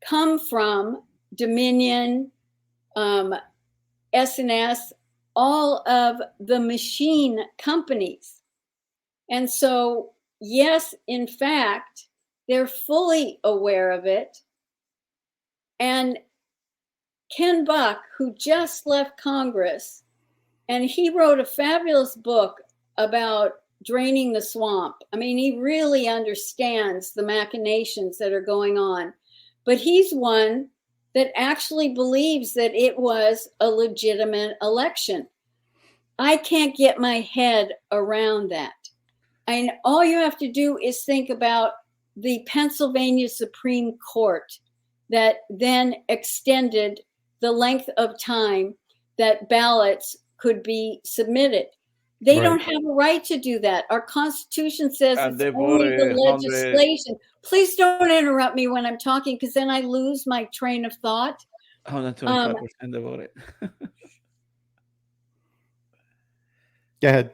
come from Dominion, SNS, all of the machine companies. And so, yes, in fact, they're fully aware of it. And Ken Buck, who just left Congress, and he wrote a fabulous book about draining the swamp. I mean, he really understands the machinations that are going on. But he's one that actually believes that it was a legitimate election. I can't get my head around that. And all you have to do is think about the Pennsylvania Supreme Court that then extended the length of time that ballots could be submitted. They don't have a right to do that. Our Constitution says it's only the legislation. Please don't interrupt me when I'm talking, because then I lose my train of thought. 125% voted. Go ahead.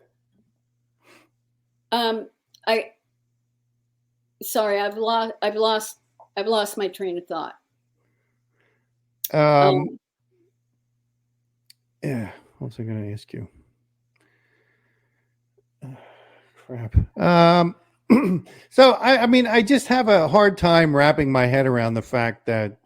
Sorry, I've lost my train of thought. Yeah, what was I going to ask you? Crap. So I mean, I just have a hard time wrapping my head around the fact that,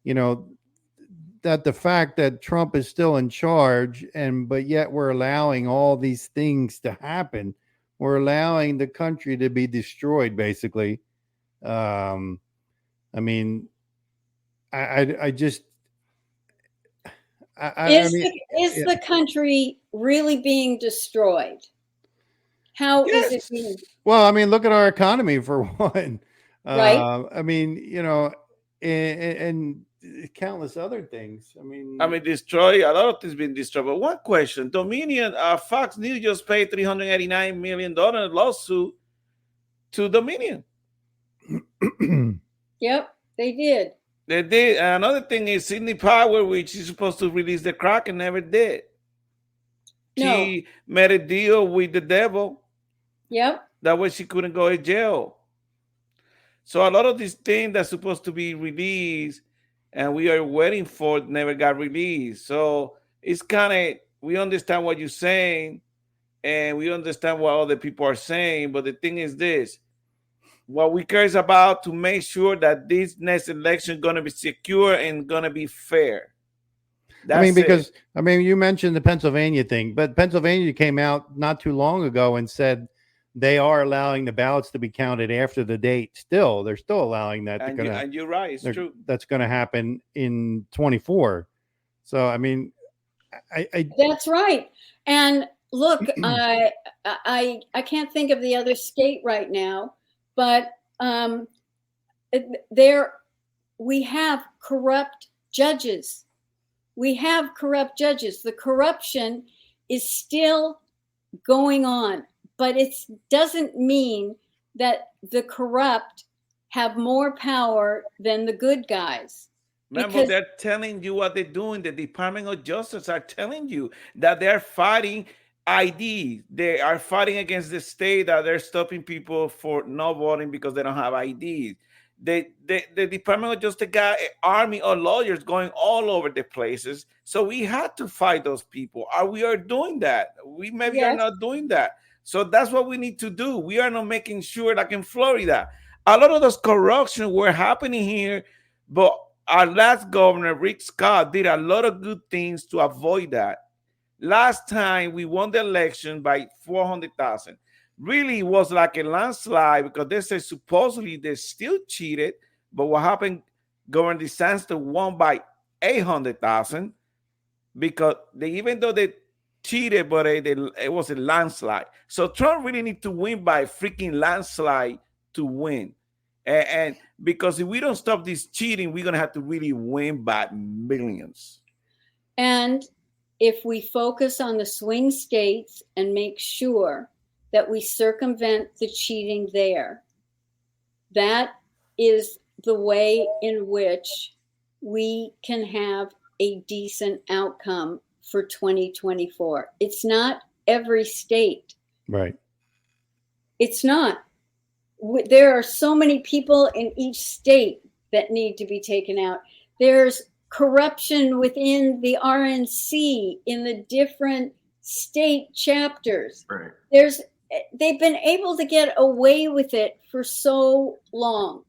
that the fact that Trump is still in charge, but yet we're allowing all these things to happen. We're allowing the country to be destroyed, basically. I mean, Is the country really being destroyed? How is it being? Well, I mean, look at our economy for one. Right. I mean, and countless other things. I mean, destroy a lot of things being destroyed. But one question: Dominion, Fox News just paid $389 million lawsuit to Dominion. Yep, they did. They did. And another thing is Sidney Power, which is supposed to release the Kraken, never did. She made a deal with the devil. Yep. That way she couldn't go to jail. So a lot of these things that's supposed to be released and we are waiting for never got released. So it's kind of, we understand what you're saying and we understand what other people are saying. But the thing is this, what we care is about to make sure that this next election is going to be secure and going to be fair. Because you mentioned the Pennsylvania thing, but Pennsylvania came out not too long ago and said they are allowing the ballots to be counted after the date. They're still allowing that. And you're right. It's true. That's going to happen in 24. So, I mean, that's right. And look, I can't think of the other state right now, but we have corrupt judges. The corruption is still going on, but it doesn't mean that the corrupt have more power than the good guys. Remember, they're telling you what they're doing. The Department of Justice are telling you that they're fighting ID. They are fighting against the state that they're stopping people for not voting because they don't have IDs. The Department of Justice got an army of lawyers going all over the places. So we had to fight those people. We are doing that. We maybe are not doing that. So that's what we need to do. We are not making sure, like in Florida, a lot of those corruption were happening here, but our last governor, Rick Scott, did a lot of good things to avoid that. Last time we won the election by 400,000. Really, it was like a landslide because they said supposedly they still cheated, but what happened? Governor DeSantis won by 800,000 because even though they cheated, but it was a landslide. So Trump really needs to win by a freaking landslide to win. And because if we don't stop this cheating, we're going to have to really win by millions. And if we focus on the swing states and make sure that we circumvent the cheating there, that is the way in which we can have a decent outcome for 2024. It's not every state. Right. It's not. There are so many people in each state that need to be taken out. There's corruption within the RNC in the different state chapters. Right. They've been able to get away with it for so long.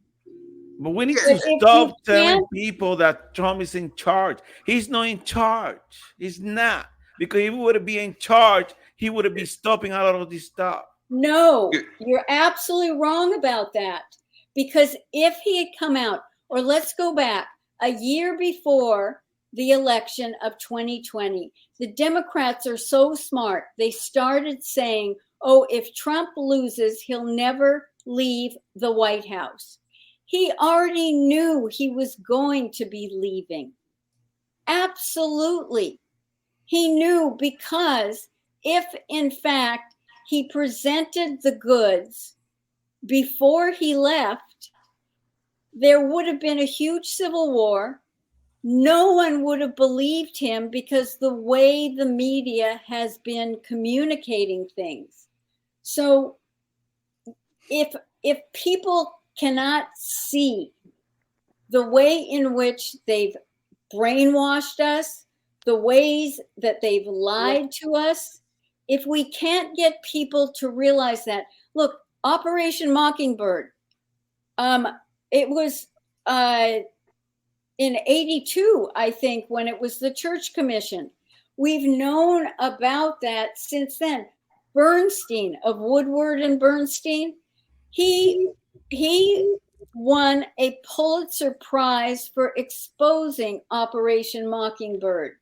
But we need to stop telling people that Trump is in charge. He's not in charge. He's not. Because if he would be in charge, he would be stopping a lot of this stuff. No, you're absolutely wrong about that. Because if he had come out, or let's go back a year before the election of 2020, the Democrats are so smart. They started saying, oh, if Trump loses, he'll never leave the White House. He already knew he was going to be leaving. Absolutely. He knew, because if in fact he presented the goods before he left, there would have been a huge civil war. No one would have believed him because the way the media has been communicating things. So if people cannot see the way in which they've brainwashed us, the ways that they've lied to us, if we can't get people to realize that, look, Operation Mockingbird, it was in 82, I think, when it was the Church Commission. We've known about that since then. Bernstein of Woodward and Bernstein, he won a Pulitzer Prize for exposing Operation Mockingbird.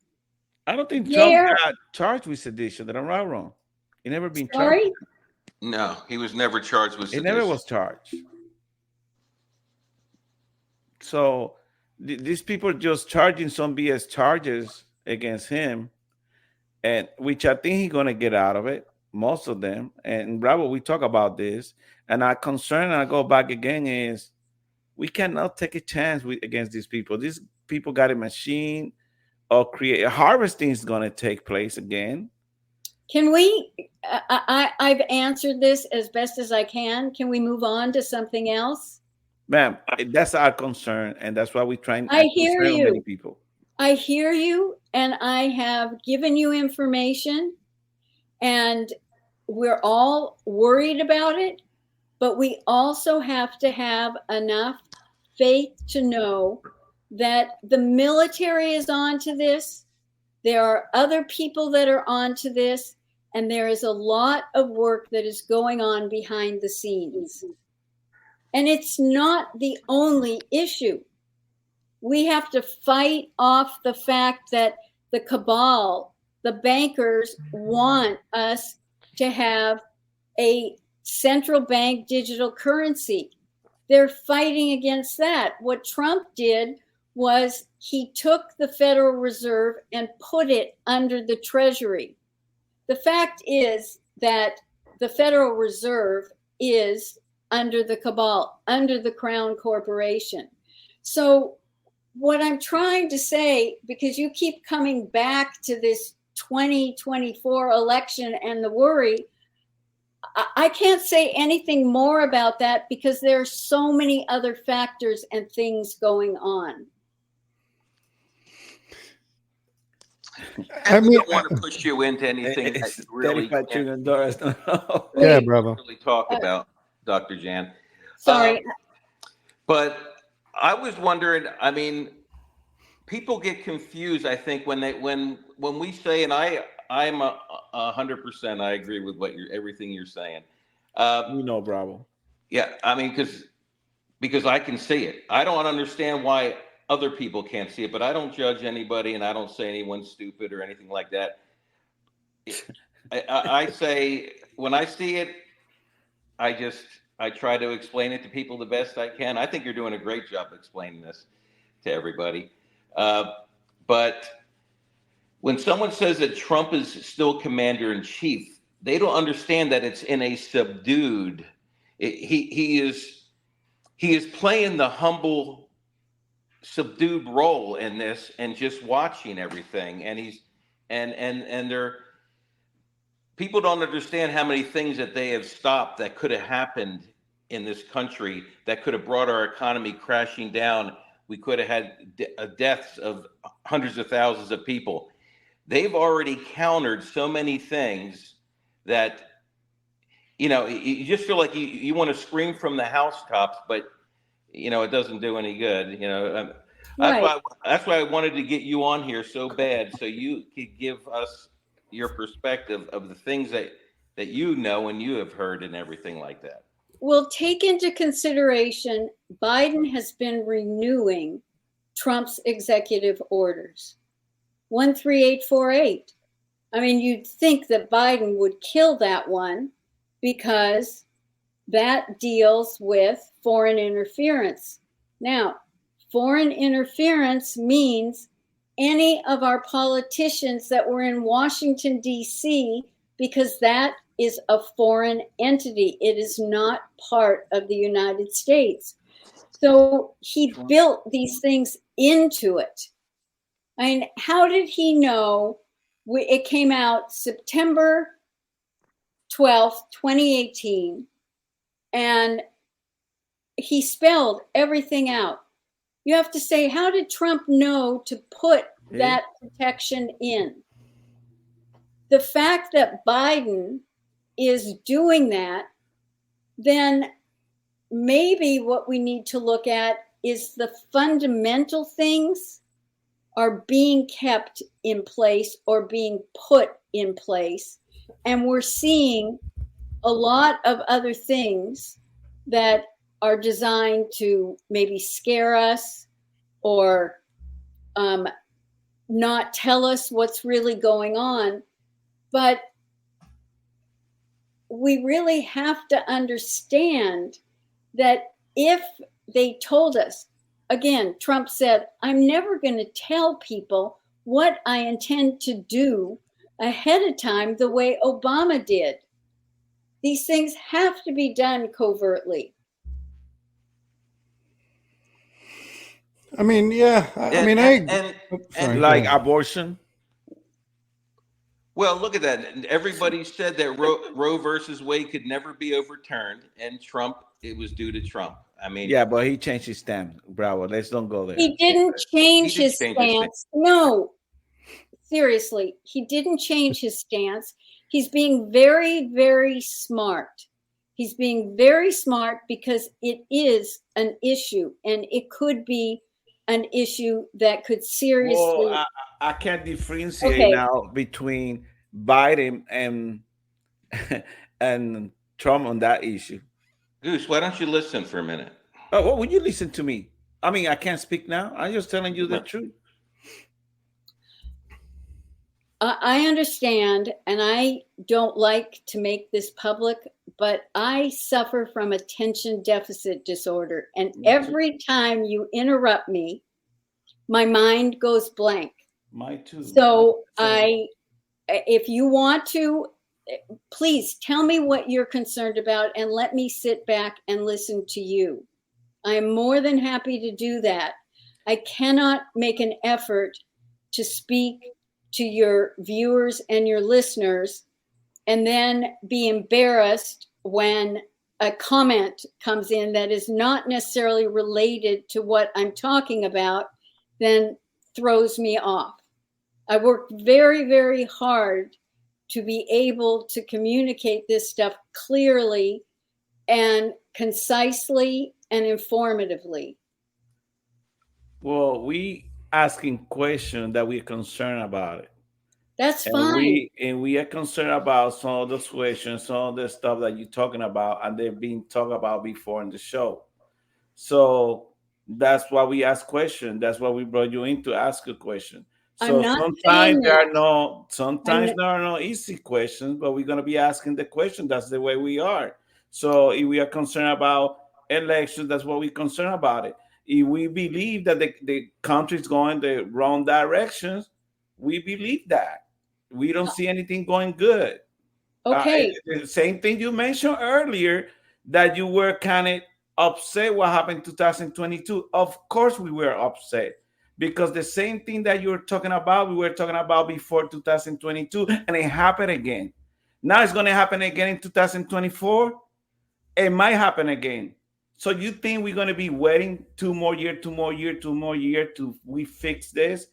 I don't think Trump got charged with sedition. That I'm wrong. He never been charged. No, he was never charged with sedition. He never was charged. So these people just charging some BS charges against him, and which I think he's gonna get out of it. Most of them. And Bravo, we talk about this, and our concern, and I go back again, is we cannot take a chance against these people. These people got a machine or create harvesting is going to take place again. Can we, I've answered this as best as I can. Can we move on to something else? Ma'am, that's our concern, and that's why we're trying to hear you. Many people. I hear you, and I have given you information, and we're all worried about it, but we also have to have enough faith to know that the military is onto this. There are other people that are onto this, and there is a lot of work that is going on behind the scenes. And it's not the only issue. We have to fight off the fact that the cabal, the bankers, want us to have a central bank digital currency. They're fighting against that. What Trump did was he took the Federal Reserve and put it under the Treasury. The fact is that the Federal Reserve is under the cabal, under the Crown Corporation. So what I'm trying to say, because you keep coming back to this 2024 election and the worry, I can't say anything more about that because there are so many other factors and things going on. I we mean, don't want to push you into anything that you really $35 trillion. No. yeah, brother. really talk about, Dr. Jan. Sorry. But I was wondering, I mean, people get confused, I think, when we say, and I'm 100%, I agree with everything you're saying. Bravo. Yeah, I mean, because I can see it. I don't understand why other people can't see it, but I don't judge anybody, and I don't say anyone's stupid or anything like that. I say, when I see it, I try to explain it to people the best I can. I think you're doing a great job explaining this to everybody. But when someone says that Trump is still commander in chief, they don't understand that it's in a subdued. He is playing the humble, subdued role in this, and just watching everything. And they're people don't understand how many things that they have stopped that could have happened in this country that could have brought our economy crashing down. We could have had deaths of hundreds of thousands of people. They've already countered so many things that, you just feel like you want to scream from the housetops, but, it doesn't do any good. That's why I wanted to get you on here so bad, so you could give us your perspective of the things that you know and you have heard and everything like that. Well, take into consideration, Biden has been renewing Trump's executive orders. 13848. I mean, you'd think that Biden would kill that one because that deals with foreign interference. Now, foreign interference means any of our politicians that were in Washington, D.C., because that is a foreign entity. It is not part of the United States. So he built these things into it. I mean, how did he know? It came out September 12th, 2018, and he spelled everything out. You have to say, how did Trump know to put that protection in? The fact that Biden is doing that, then maybe what we need to look at is the fundamental things are being kept in place or being put in place. And we're seeing a lot of other things that are designed to maybe scare us or not tell us what's really going on. But we really have to understand that if they told us, again, Trump said, I'm never going to tell people what I intend to do ahead of time the way Obama did. These things have to be done covertly. I mean, yeah. And like abortion. Well, look at that. Everybody said that Roe versus Wade could never be overturned, and Trump, it was due to Trump. I mean, yeah, but he changed his stance. Bravo. Let's don't go there. He didn't change his stance. No, seriously, he didn't change his stance. He's being very, very smart. He's being very smart because it is an issue, and it could be an issue that could seriously. Well, I can't differentiate now between Biden and Trump on that issue. Goose, why don't you listen for a minute? Oh, well, would you listen to me? I mean, I can't speak now. I'm just telling you the truth. I understand, and I don't like to make this public, but I suffer from attention deficit disorder. And every time you interrupt me, my mind goes blank. Mine too. So if you want to, please tell me what you're concerned about and let me sit back and listen to you. I'm more than happy to do that. I cannot make an effort to speak to your viewers and your listeners and then be embarrassed when a comment comes in that is not necessarily related to what I'm talking about, then throws me off. I worked very, very hard to be able to communicate this stuff clearly and concisely and informatively. Well, we asking questions that we're concerned about it. That's And fine. we are concerned about some of those questions, some of the stuff that you're talking about, and they're being talked about before in the show. So that's why we ask questions. That's why we brought you in to ask a question. I'm So not sometimes saying that. sometimes there are no easy questions, but we're gonna be asking the question. That's the way we are. So if we are concerned about elections, that's what we're concerned about it. If we believe that the country's going the wrong directions, we believe that. We don't see anything going good. Okay. The same thing you mentioned earlier, that you were kind of upset what happened in 2022. Of course we were upset, because the same thing that you were talking about, we were talking about before 2022, and it happened again. Now it's going to happen again in 2024. It might happen again. So you think we're going to be waiting 2 more years to we fix this?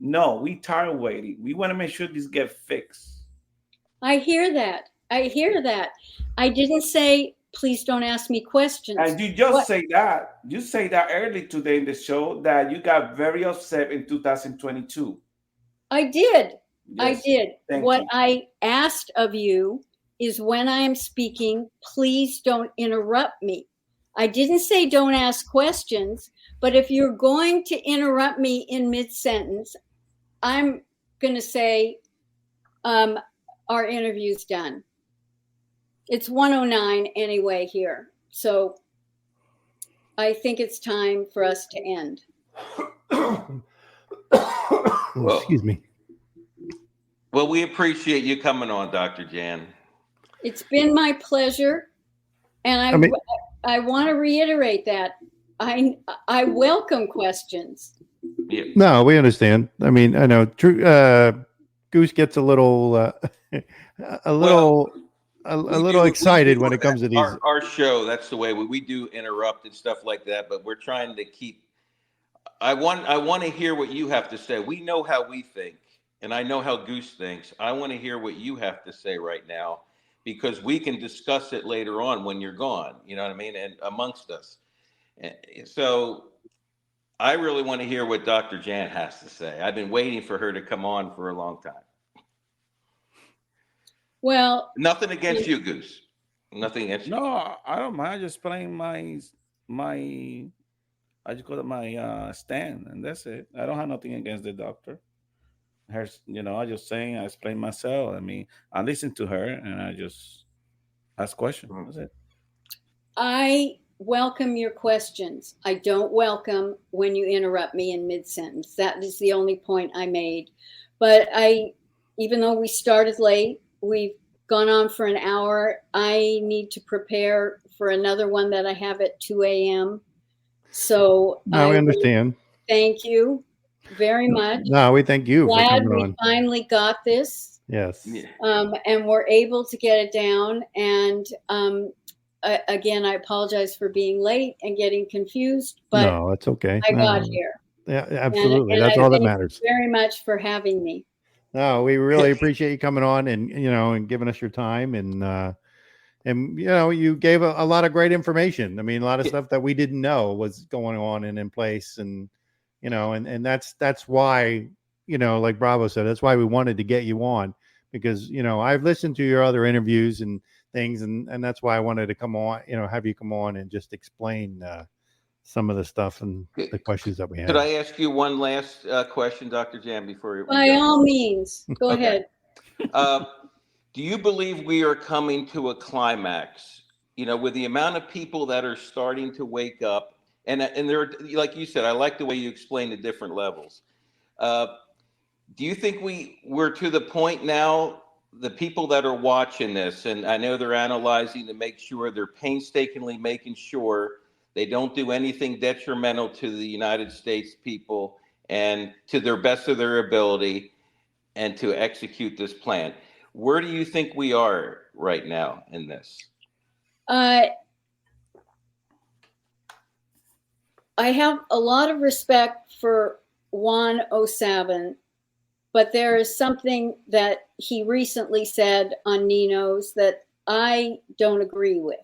No, we tired waiting. We want to make sure this get fixed. I hear that. I hear that. I didn't say, please don't ask me questions. And you just say that. You say that early today in the show that you got very upset in 2022. I did. Yes. I did. What you. I asked of you is, when I am speaking, please don't interrupt me. I didn't say don't ask questions, but if you're going to interrupt me in mid-sentence, I'm going to say, our interview's done. It's 1:09 anyway here. So I think it's time for us to end. Excuse me. Well, we appreciate you coming on, Dr. Jan. It's been my pleasure. And I want to reiterate that I welcome questions. Yeah. No, we understand. I mean, I know Goose gets a little excited when it comes to these. Our show, that's the way we do interrupt and stuff like that, but we're trying to keep. I want to hear what you have to say. We know how we think, and I know how Goose thinks. I want to hear what you have to say right now, because we can discuss it later on when you're gone. You know what I mean? And amongst us. So I really want to hear what Dr. Jan has to say. I've been waiting for her to come on for a long time. Well, nothing against you, Goose. Nothing against you. No, I don't mind. Just playing my I just call it my stand, and that's it. I don't have nothing against the doctor. Her, I just saying, I explain myself. I mean, I listen to her and I just ask questions. That's it. I welcome your questions. I don't welcome when you interrupt me in mid-sentence. That is the only point I made. But even though we started late, we've gone on for an hour. I need to prepare for another one that I have at 2 a.m. So I understand. Thank you very much. No, we thank you Glad for coming we on. finally got this. Yes. And we're able to get it down. And again, I apologize for being late and getting confused, but no, it's okay. I got here. Yeah, absolutely. And that's all that matters. Thank you very much for having me. No, we really appreciate you coming on and and giving us your time, and you gave a lot of great information. I mean, a lot of stuff that we didn't know was going on and in place, and and that's why, like Bravo said, that's why we wanted to get you on, because I've listened to your other interviews and things, and that's why I wanted to come on, have you come on and just explain some of the stuff and the questions that we have. Could I ask you one last question, Dr. Jan, before you? By all means, go ahead. Do you believe we are coming to a climax? With the amount of people that are starting to wake up, and there, like you said, I like the way you explained the different levels. Do you think we're to the point now, the people that are watching this, and I know they're analyzing to make sure, they're painstakingly making sure they don't do anything detrimental to the United States people, and to their best of their ability, and to execute this plan? Where do you think we are right now in this? I have a lot of respect for Juan O'Savin, But there is something that he recently said on Nino's that I don't agree with.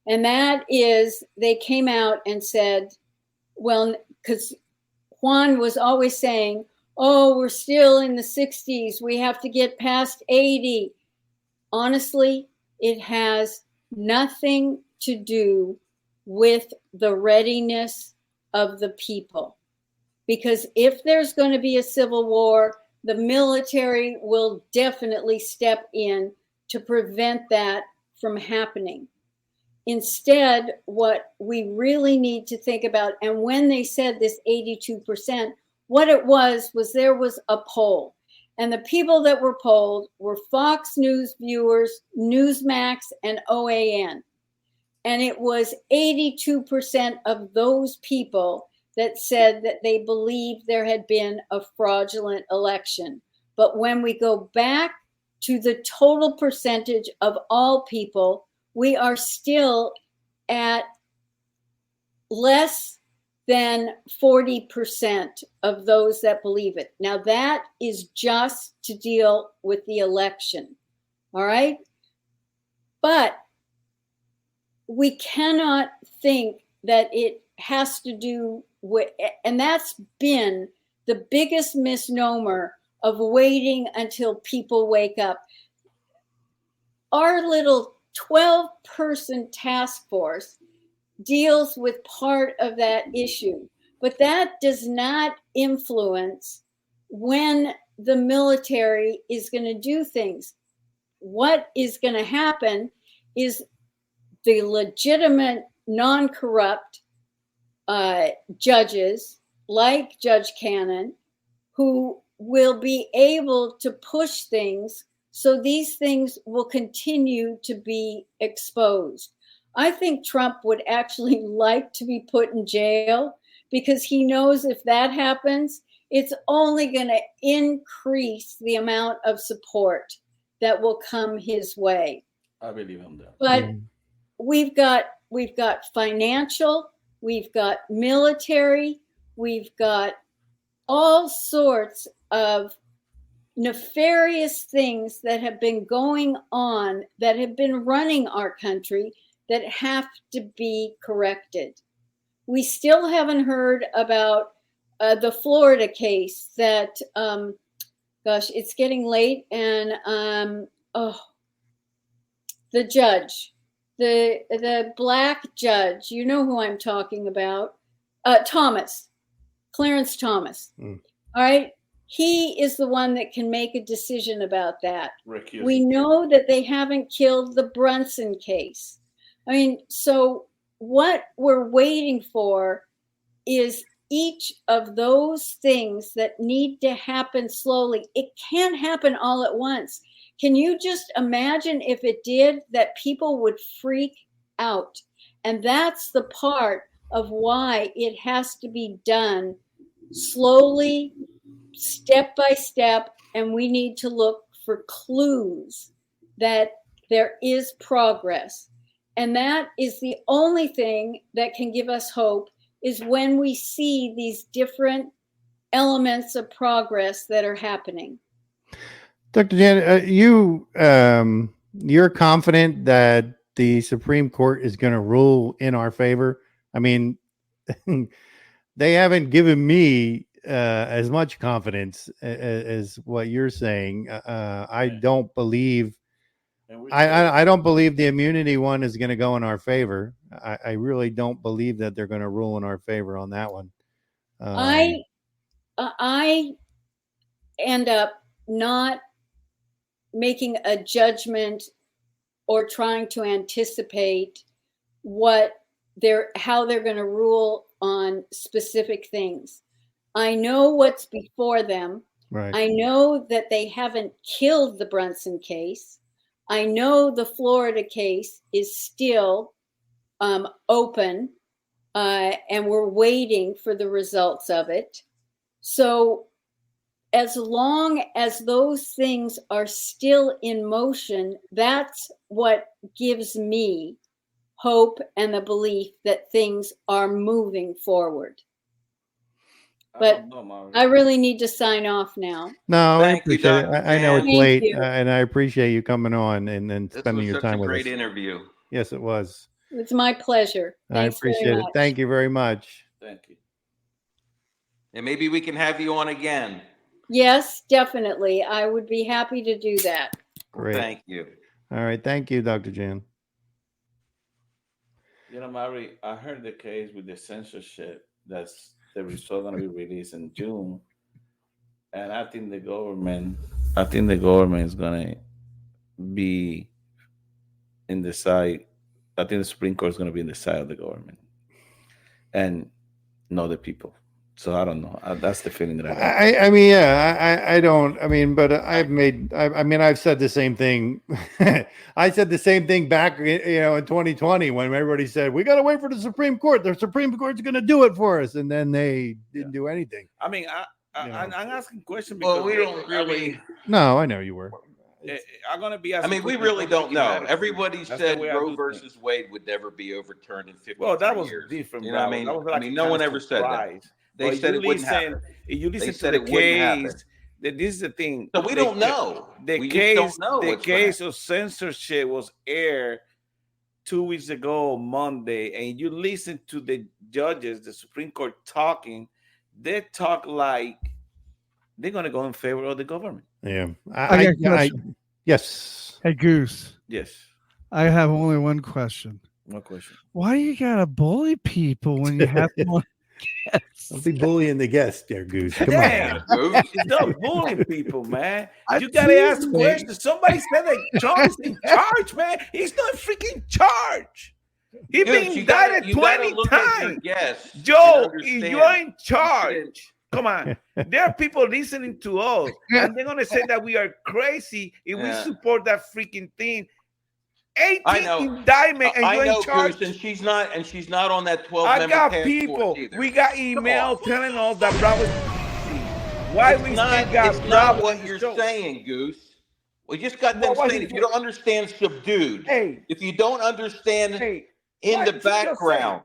And that is, they came out and said, well, because Juan was always saying, oh, we're still in the 60s. We have to get past 80. Honestly, it has nothing to do with the readiness of the people. Because if there's going to be a civil war, the military will definitely step in to prevent that from happening. Instead, what we really need to think about, and when they said this 82%, what it was there was a poll. And the people that were polled were Fox News viewers, Newsmax, and OAN. And it was 82% of those people that said that they believed there had been a fraudulent election. But when we go back to the total percentage of all people, we are still at less than 40% of those that believe it. Now, that is just to deal with the election, all right? But we cannot think that it has to do with, and that's been the biggest misnomer of waiting until people wake up. Our little 12-person task force deals with part of that issue, but that does not influence when the military is going to do things. What is going to happen is the legitimate, non-corrupt judges like Judge Cannon, who will be able to push things so these things will continue to be exposed. I think Trump would actually like to be put in jail because he knows if that happens, it's only going to increase the amount of support that will come his way. I believe him there. But we've got financial, we've got military, we've got all sorts of nefarious things that have been going on, that have been running our country, that have to be corrected. We still haven't heard about the Florida case that, it's getting late, and the judge, the black judge, you know who I'm talking about, Clarence Thomas. All right. He is the one that can make a decision about that. We know that they haven't killed the Brunson case. I mean, so what we're waiting for is each of those things that need to happen slowly. It can't happen all at once. Can you just imagine if it did, that people would freak out? And that's the part of why it has to be done slowly, step by step, and we need to look for clues that there is progress. And that is the only thing that can give us hope, is when we see these different elements of progress that are happening. Dr. Jan, you're confident that the Supreme Court is going to rule in our favor? I mean, they haven't given me as much confidence as what you're saying. I don't believe. I don't believe the immunity one is going to go in our favor. I really don't believe that they're going to rule in our favor on that one. I end up not making a judgment or trying to anticipate how they're going to rule on specific things. I know what's before them. Right. I know that they haven't killed the Brunson case. I know the Florida case is still open, and we're waiting for the results of it. So as long as those things are still in motion, that's what gives me hope and the belief that things are moving forward. But don't know, Maury. I really need to sign off now. No, I Thank you, appreciate it. Dr. I know it's Thank late, you. and I appreciate you coming on and This spending was your such time a with great us. interview. Yes, it was. It's my pleasure. I Thanks very appreciate it. much. Thank you very much. Thank you. And maybe we can have you on again. Yes, definitely. I would be happy to do that. Great. Thank you. All right. Thank you, Dr. Jan. You know, Maury, I heard the case with the censorship that's the result going to be released in June, and I think the government is going to be in the side. I think the Supreme Court is going to be in the side of the government, and not the people. So I don't know. That's the feeling that I got. I mean, yeah, I don't. I mean, but I've said the same thing. I said the same thing back, in 2020 when everybody said we got to wait for the Supreme Court. The Supreme Court's going to do it for us, and then they didn't do anything. I mean, I'm asking questions because Well, we don't really. No, I know you were. I'm going to be I asking. mean, we questions really don't know. automatically. Everybody That's the said way I Roe do versus things. Wade would never be overturned in 50 Well, that was years. different. You know what I bro. mean? That was I like mean, a no kind one of ever said that. surprise. They But said you it wouldn't listen- happen. If you listen They to said the it wouldn't happen. case, that this is the thing. So we don't know. The We case, just don't know the what's gonna case of censorship was aired 2 weeks ago, Monday, and you listen to the judges, the Supreme Court talking. They talk like they're going to go in favor of the government. Yeah. I got a question. Yes. Hey, Goose, Yes. I have only one question. What question? Why you gotta bully people when you have one? Don't be bullying the guest there, Goose. Come Damn, on. stop bullying people, man. I You gotta ask teased questions. Somebody said that Trump is in charge, man. He's not freaking charge. He's Dude, been you gotta- indicted you gotta 20 look at your times. guests Joe, and understand. you're in charge. Come on. There are people listening to us, and they're gonna say that we are crazy if we Yeah. support that freaking thing. I 18 know. indictment, and I you're know, in charge. Goose, and she's not on that 12 I member got task people. force either. We got Come emails on. telling us that Bravo. Why It's we not, still got it's Bravo not on what the you're show. saying, Goose. We just got them Well, what saying he if you don't understand subdued, Hey, if you don't understand hey, in what the did you just background,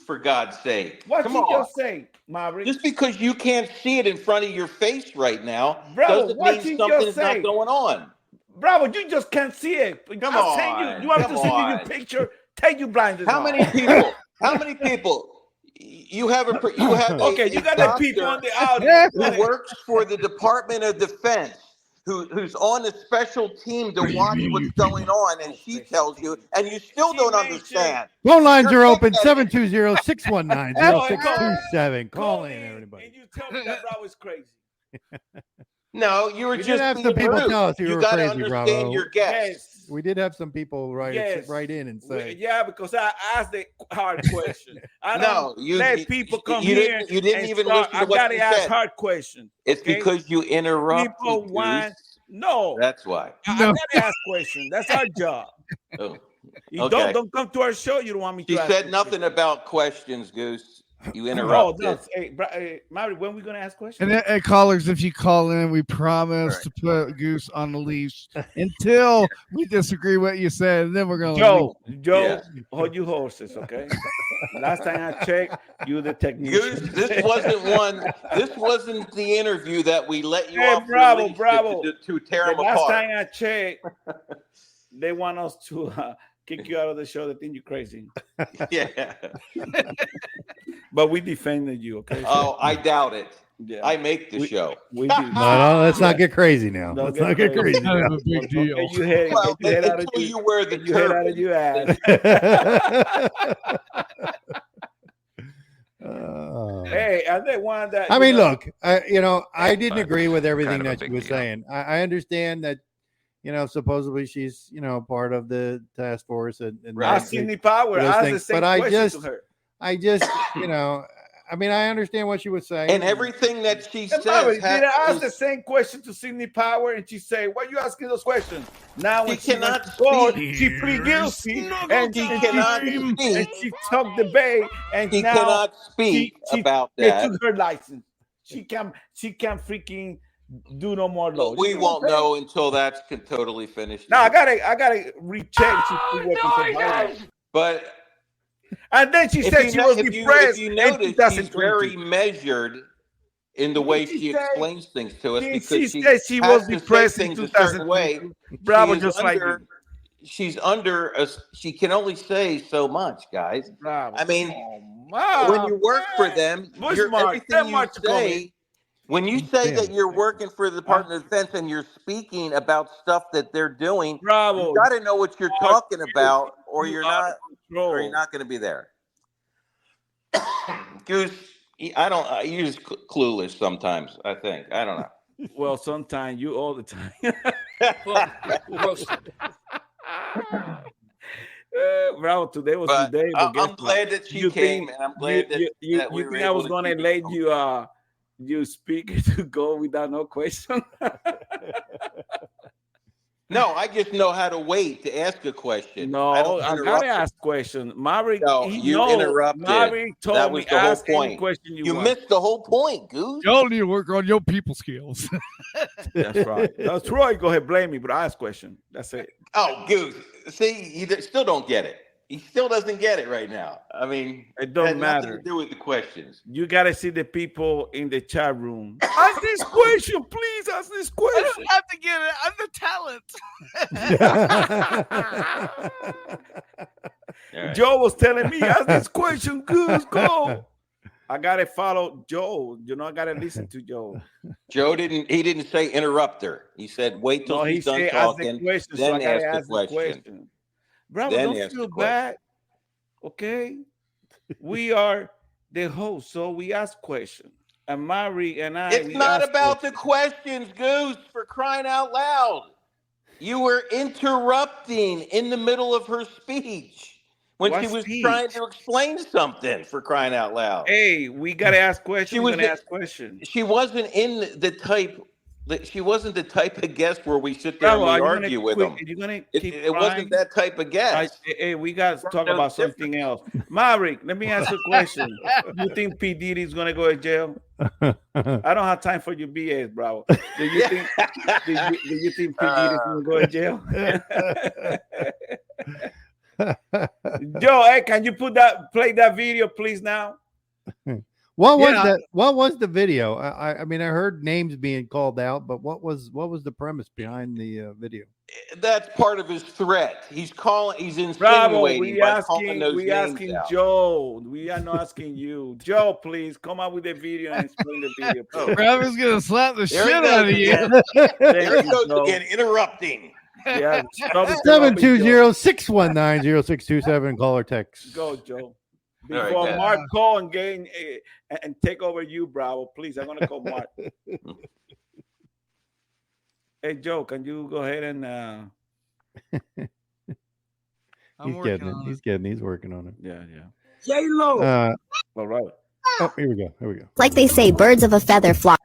for God's sake. what Come you on. just say, Maverick? Just because you can't see it in front of your face right now Bro, doesn't what mean you something's just say? not going on. Bravo, you just can't see it. Come I'll send on, you want me come to send you your on. picture? Take you blinders How off. many people? How many people? You have Okay, you got the doctor people on the audio. who works for the Department of Defense, who's on a special team to watch what's going on, and she tells you, and you still don't understand. Phone lines You're are open thick-headed. 720-619-0627. Call in, everybody. And you tell me that Bravo is crazy. No, you were We did just have some being people rude. tell us you were gotta crazy, understand Bravo. your guests. Yes. We did have some people write Yes. in and say, Yeah, because I asked the hard question. I No, don't you- let you- people come you here. didn't- you didn't and even start, listen to I what gotta you ask said. hard questions. It's okay? because you interrupt. People want no. That's why. I gotta ask questions. That's our job. Oh. You Okay. don't come to our show. You don't want me to. She ask said you nothing about questions, Goose. You Oh, interrupted. no. Hey, Mary, when we gonna ask questions? And callers, if you call in, we promise to put Goose on the leash until we disagree what you said, and then we're gonna. Joe, Yeah. hold you horses, okay? Last time I checked, you the technician. Goose, this wasn't the interview that we let you Hey, off Bravo, your leash Bravo. to tear The them last apart. time I checked, they want us to kick you out of the show. They think you're crazy, Yeah. but we defended you, okay? Oh, I doubt it. yeah, I make the show. we do. no, let's not get crazy now. Don't Let's get not get crazy. crazy. Kind of a big deal. Get your head, Well, get your head out of until you. you wear the Get your head out of turban. your ass. Oh. Hey, I think one that I mean, you know, look, I didn't agree with everything kind of a that she big was deal. saying. I understand that, supposedly she's, part of the task force and Right. I seen the power. those I asked the things, same but I question just- to her. I just, I understand what she was saying. And everything that she Hey, says Bobby, did I ask has, the same question to Sidney Power, and she say, "Why you asking those questions?" Now, when She she cannot went to court, speak. she plead guilty, and she she cannot and speak. she took the bait, and She now cannot speak she- about they that. took her license. She can't freaking do no more law. We won't know until that's totally finished. No, I gotta recheck. But And then she if said you she know- was if you- depressed if you in notice, she's 2020. very measured in the way she explains things to us because she she said she has was to depressed say in things a certain way. 2002. Bravo, She is just like under- you. She's under a. She can only say so much, guys. Bravo. I mean, Oh, when you work for them, you're, everything you say. When you say that you're working for the Department of Defense and you're speaking about stuff that they're doing, Bravo. you got to know what you're talking about, or you're not, control. or you're not going to be there. Goose, I don't. You're just clueless sometimes. I think. I don't know. Well, sometimes you all the time. Bravo, today was the day. But I'm glad that she came, and I'm glad that you we were think I was able to gonna keep let it you speak to go without no question? No, I just know how to wait to ask a question. No, I gotta ask question. Maverick, no, you interrupted. Maverick told that was me the whole ask any point. question you want. Missed the whole point, Goose. Y'all need to work on your people skills. That's right. That's right. Go ahead, blame me, but I ask question. That's it. Oh, Goose. See, you still don't get it. He still doesn't get it right now. I mean, it don't matter. Nothing to do with the questions. You gotta see the people in the chat room. Ask this question, please. Ask this question. I don't have to get it. I'm the talent. Right. Joe was telling me, ask this question, Goose, go. I gotta follow Joe. You know, I gotta listen to Joe. Joe didn't say interrupt her. He said wait till she's done talking, then ask the question. Bravo, don't feel bad. Okay. We are the host, so we ask questions. And Mari and I. It's not about the questions, Goose, for crying out loud. You were interrupting in the middle of her speech when she was trying to explain something, for crying out loud. Hey, we gotta ask questions. We're gonna ask questions. She wasn't the type of guest where we sit there and we argue with them. It wasn't that type of guest. Hey, we got to talk about something else. Maverick, let me ask you a question. You think P. Diddy is going to go to jail? I don't have time for your BS, bro. Do you think P. Diddy is going to go to jail? Joe, hey, can you play that video, please, now? What was the video? I mean, I heard names being called out, but what was the premise behind the video? That's part of his threat. He's insinuating Bravo, by calling those names asking out. Joe. We are not asking you. Joe, please come out with the video and explain the video. Bravo's gonna slap the shit out of you. There he goes again, interrupting. Yeah, 720-619-0627. Call or text. Go, Joe. Before Mark call and gain and take over you, Bravo, please. I'm gonna call Mark. Hey, Joe, can you go ahead and? He's working on it. Yeah. J-Lo. All right. Oh, here we go. Like they say, birds of a feather flock.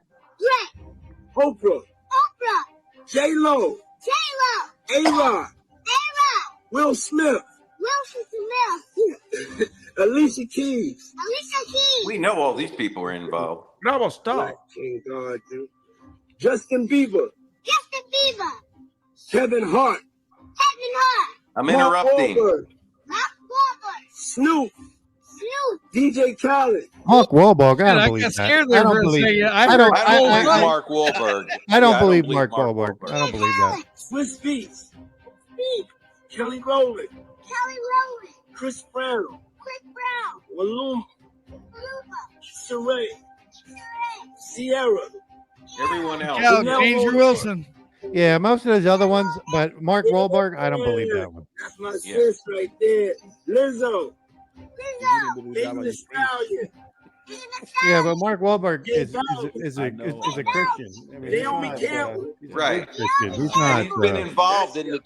Oprah. J-Lo. A-Rod. Will Smith. Alicia Keys. We know all these people are involved. Bravo, stop. King God, dude. Justin Bieber. Kevin Hart. I'm interrupting. Snoop. DJ Khaled. Mark Wahlberg. I don't believe got that. scared there I don't for a believe. second. I don't believe Mark Wahlberg. I don't believe Mark Wahlberg. I don't believe that. Swiss Beats. Kelly Rowland. Chris Brown. Maluma. Sheree. Sierra. Everyone else. Andrew Wilson. Yeah, most of those other ones, but Mark Wahlberg, I don't believe that one. That's my sis right there. Lizzo. Megan Thee Stallion. Yeah, but Mark Wahlberg is a Christian. I mean, Naomi Campbell. Right. Christian. He's not. He's been involved in the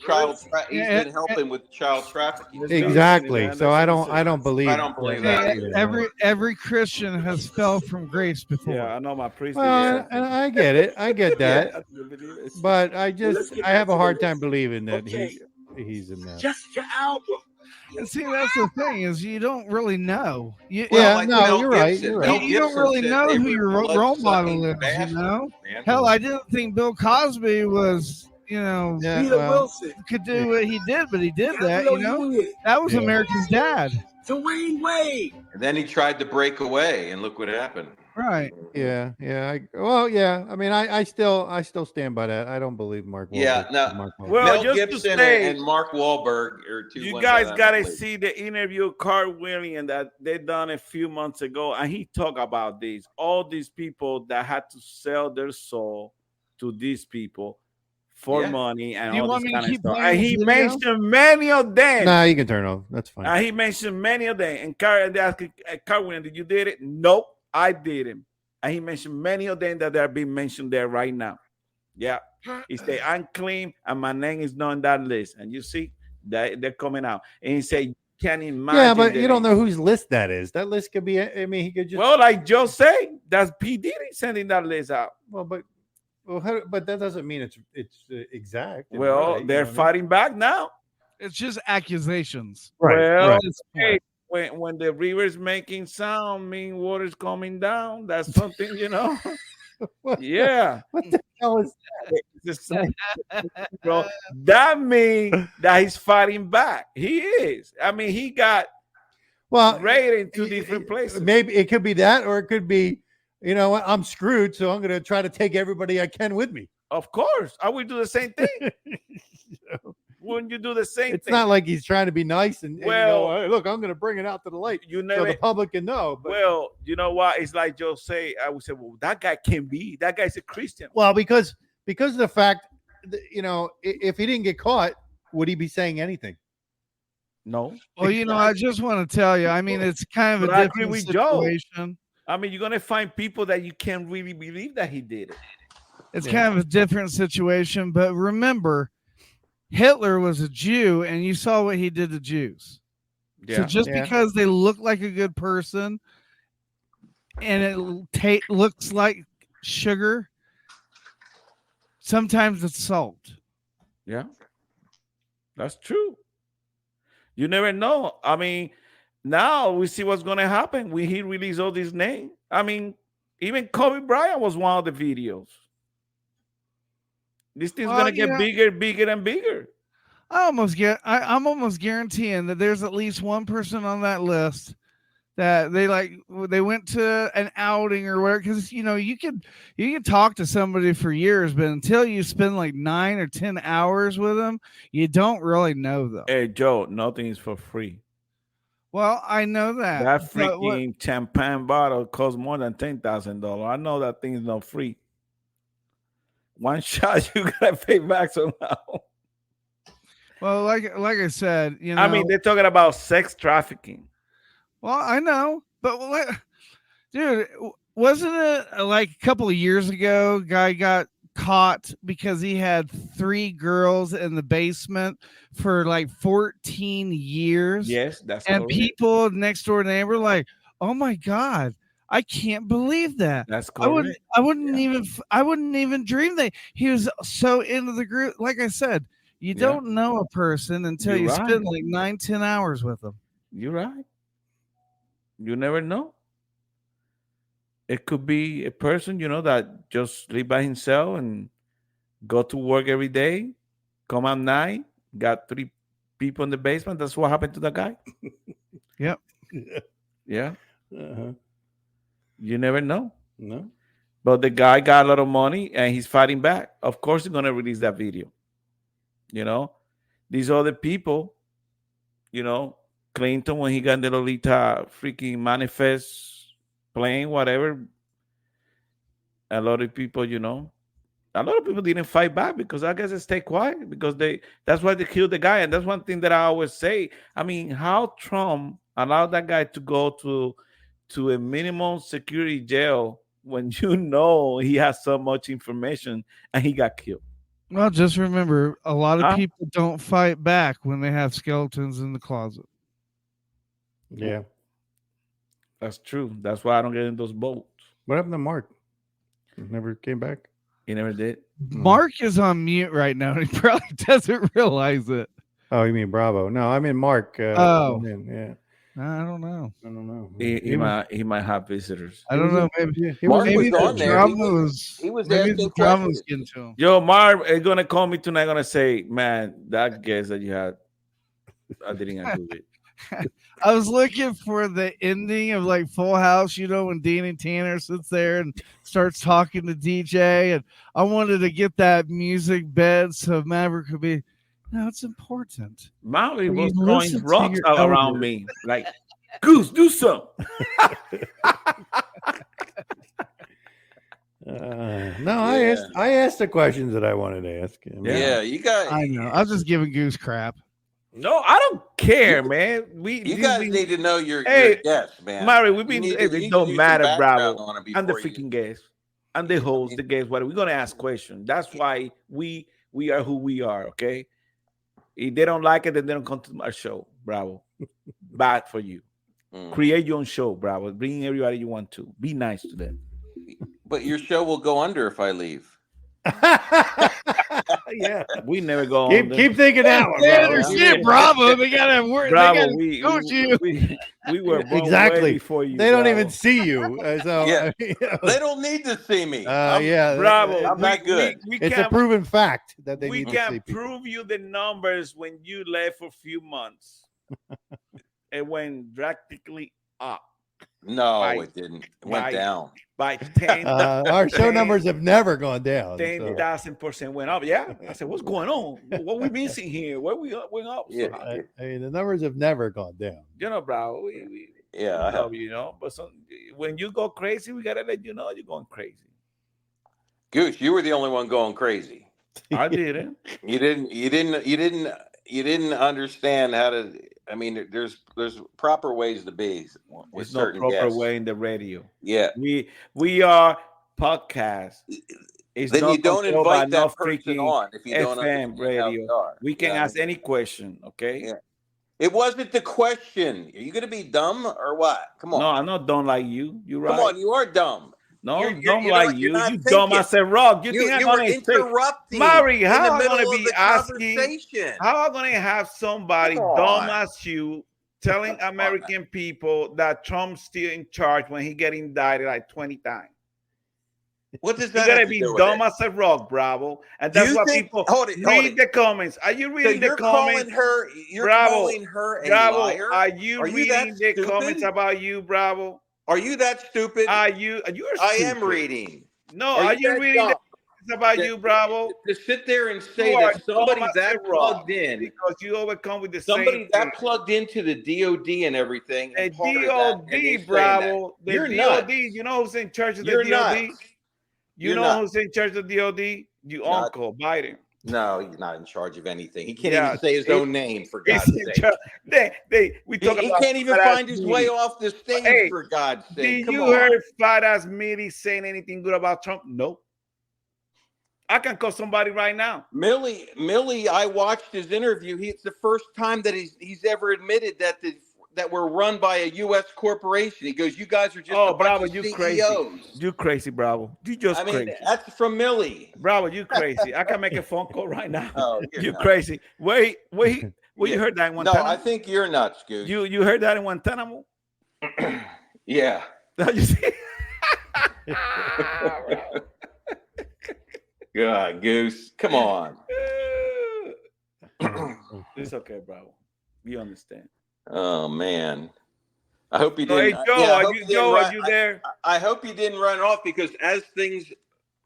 he's been helping with child trafficking. Exactly. So I don't believe. I don't believe that. Every Christian has fell from grace before. Yeah, I know my priest. Well, and I get it. I get that. But I have a hard time believing that he's in that. Jessica Alba. And see, that's the thing is you don't really know. You're right. You don't really know who your role model is. You know, hell, I didn't think Bill Cosby was, Wilson could do what he did, but he did that. You know, that was America's dad. Dwayne Wade. And then he tried to break away, and look what happened. Right. Yeah. I mean, I still stand by that. I don't believe Mark Wahlberg. Yeah, no. Mark Wahlberg. Well, Mel just to Gibson say, and Mark Wahlberg are two you ones guys that I got to believe. see the interview of Carl Williams that they done a few months ago, and he talked about this. All these people that had to sell their soul to these people for Yeah. money and Do you all want this me to kind of keep stuff. playing And the he video? mentioned many of them. Nah, you can turn it off. That's fine. And he mentioned many of them. And Carl, they asked Carl Williams, did you did it? Nope, I didn't. And he mentioned many of them that are being mentioned there right now. Yeah. He said, I'm clean and my name is not on that list. And you see that they're coming out. And he said, you can't imagine. Yeah, but the you don't names. know whose list that is. That list could be. I mean, he could just. Well, like Joe say, that's P. Diddy sending that list out. but that doesn't mean it's exact. and Well, right, you they're know what I mean? fighting back now. It's just accusations. Well, right. hey, when the river's making sound, mean water's coming down. That's something, you know. Yeah. What the hell is It's the same, bro. That means that he's fighting back. He is. I mean, he got well raided in two different places. Maybe it could be that, or it could be, you know what, I'm screwed, so I'm going to try to take everybody I can with me. Of course, I would do the same thing. Wouldn't you do the same It's thing? not like he's trying to be nice and Well, hey, look, I'm going to bring it out to the light you so never. the public can know. But, Well, you know what? It's like Joe say. I would say, well, that guy can be. That guy's a Christian. well, because of the fact that, you know, if he didn't get caught, would he be saying anything? No. Well, you know, I just want to tell you, I mean, it's kind of But a I agree different with Joe. situation. I mean, you're gonna find people that you can't really believe that he did it. It's kind of a different situation, but remember, Hitler was a Jew, and you saw what he did to Jews. So just because they look like a good person and it looks like sugar, sometimes it's salt. Yeah, that's true. You never know. I mean, now we see what's going to happen when he released all these names. I mean, even Kobe Bryant was one of the videos. This thing's going to get bigger and bigger. I'm almost guaranteeing that there's at least one person on that list that they went to an outing or whatever, because you know you could talk to somebody for years, but until you spend like 9 or 10 hours with them, you don't really know them. Hey Joe, nothing is for free. Well, I know that. That freaking champagne bottle costs more than $10,000. I know that thing is not free. One shot, you gotta pay back somehow. Well, like I said, you know, I mean, they're talking about sex trafficking. Well, I know, but dude, wasn't it like a couple of years ago? Guy got caught because he had 3 girls in the basement for like 14 years. Yes, that's and correct. People next door neighbor like, oh my god, I can't believe that. That's correct. I wouldn't even dream that he was so into the group. Like I said, you don't know a person until you spend like 9-10 hours with them. You're right. You never know. It could be a person, you know, that just live by himself and go to work every day, come at night, got 3 people in the basement. That's what happened to that guy. Yep. Yeah. Uh-huh. You never know. No. But the guy got a lot of money and he's fighting back. Of course, he's going to release that video. You know, these other people, you know, Clinton, when he got the Lolita freaking manifest playing, whatever, a lot of people, you know, a lot of people didn't fight back because I guess they stay quiet because that's why they killed the guy. And that's one thing that I always say. I mean, how Trump allowed that guy to go to a minimum security jail when you know he has so much information and he got killed. Well, just remember, a lot of people don't fight back when they have skeletons in the closet. Yeah. That's true. That's why I don't get in those boats. What happened to Mark? He never came back. He never did. Mark is on mute right now, and he probably doesn't realize it. Oh, you mean Bravo? No, I mean Mark. Yeah. I don't know. He might have visitors. I don't know. Maybe Mark was the on there. drama was. He was maybe asking the drama was questions. getting to him. Yo, Marv is gonna call me tonight. Gonna say, man, that guess that you had, I didn't agree with. I was looking for the ending of like Full House, you know, when Dean and Tanner sits there and starts talking to DJ, and I wanted to get that music bed so Maverick could be. No, it's important. Maverick When was you throwing listen to rocks your all around elders. me, like, Goose, do something. No, I asked the questions that I wanted to ask. I mean, Yeah, you guys. I know. I was just giving Goose crap. No, I don't care, man. You guys need to know your guests, man. Mary, we've been. You need Hey, to- you it need don't to do matter, some Bravo. background on it I'm the before you- freaking guest. I'm the host, the guest. What we're gonna ask questions. That's why we are who we are. Okay. If they don't like it, then they don't come to my show. Bravo. Bad for you. Create your own show, Bravo. Bring everybody you want to. Be nice to them. But your show will go under if I leave. Yeah, we never go keep, on. Keep thinking that one. Bravo. They gotta have work. Bravo. They gotta coach you. We were born Exactly way before you. They don't Bravo. even see you. So Yeah. you know, They don't need to see me. yeah, Bravo. I'm not good. We it's a can't- proven fact that they we need to see can people. prove you the numbers when you left for a few months. It went drastically up No, By- it didn't. It went by- down. by 10. Our show numbers have never gone down. so. 10,000% went up. Yeah. I said, what's going on? What we missing here? Where we went up? So Yeah. high? I mean, the numbers have never gone down. You know, bro. We Yeah, I love you, know. But when you go crazy, we gotta let you know you're going crazy. Goose, you were the only one going crazy. I didn't. You didn't understand how to. I mean, there's proper ways to be with There's no certain proper guests. way in the radio. Yeah. We are podcast. It's Then not you don't controlled by invite no that person freaking on if you don't FM understand how radio. they are. We can Yeah. ask any question, okay? Yeah. It wasn't the question. Are you going to be dumb or what? Come on. No, I'm not dumb like you. You're right. Come on, you are dumb. No, You're dumb not- like you're you. not You dumb thinking. as a rock. You You think I'm were gonna say, interrupting Mari, in how the am I middle gonna of be the asking? conversation. How am I gonna have somebody Come on. dumb as you telling American people that Trump's still in charge when he get indicted like 20 times? What does You that gotta have to be do with dumb it? as a rock, Bravo. And Do that's you why think- people hold it. read the comments. Are you So reading the you're calling comments? her. You're Bravo. calling her a Bravo, liar. are you Are you reading that the stupid? comments about you, Bravo? Are you that stupid? Are you? You're I am stupid. reading. No, Are are you you that reading the dumb? comments about That- you, Bravo? To sit there and say You are that somebody dumb as that a rock plugged in, because you always come with the somebody same that thing. plugged into the DOD and everything. The and part of that, and DOD, they saying Bravo. that. The You're DOD. nuts. You know who's in charge of the You're DOD? nuts. You You're know nuts. who's in charge of the DOD? You Not- uncle Biden. No, he's not in charge of anything. He can't Yeah, even say his own name, for He's God's in sake. charge. We talk He about can't even fat-ass find his Mitty. way off the stage, Hey, for God's sake. Did Come you on. heard fat ass Mitty saying anything good about Trump? No. I can call somebody right now. Millie, I watched his interview. It's the first time that he's ever admitted that we're run by a U.S. corporation. He goes, "You guys are just a bunch Bravo, of you CEOs." crazy. You crazy, Bravo. You just I mean, crazy. that's from Millie. Bravo, you crazy. I can make a phone call right now. Oh, You nuts. crazy. Wait, you Yeah. heard that in No, Guantanamo? I think you're nuts, Goose. You heard that in Guantanamo? Yeah. You see? God, Goose. Come on. It's okay, Bravo. We understand. Oh man. I hope you So, hey, didn't. Joe, yeah, I are hope you, didn't Joe, run- are you there? I hope you didn't run off, because as things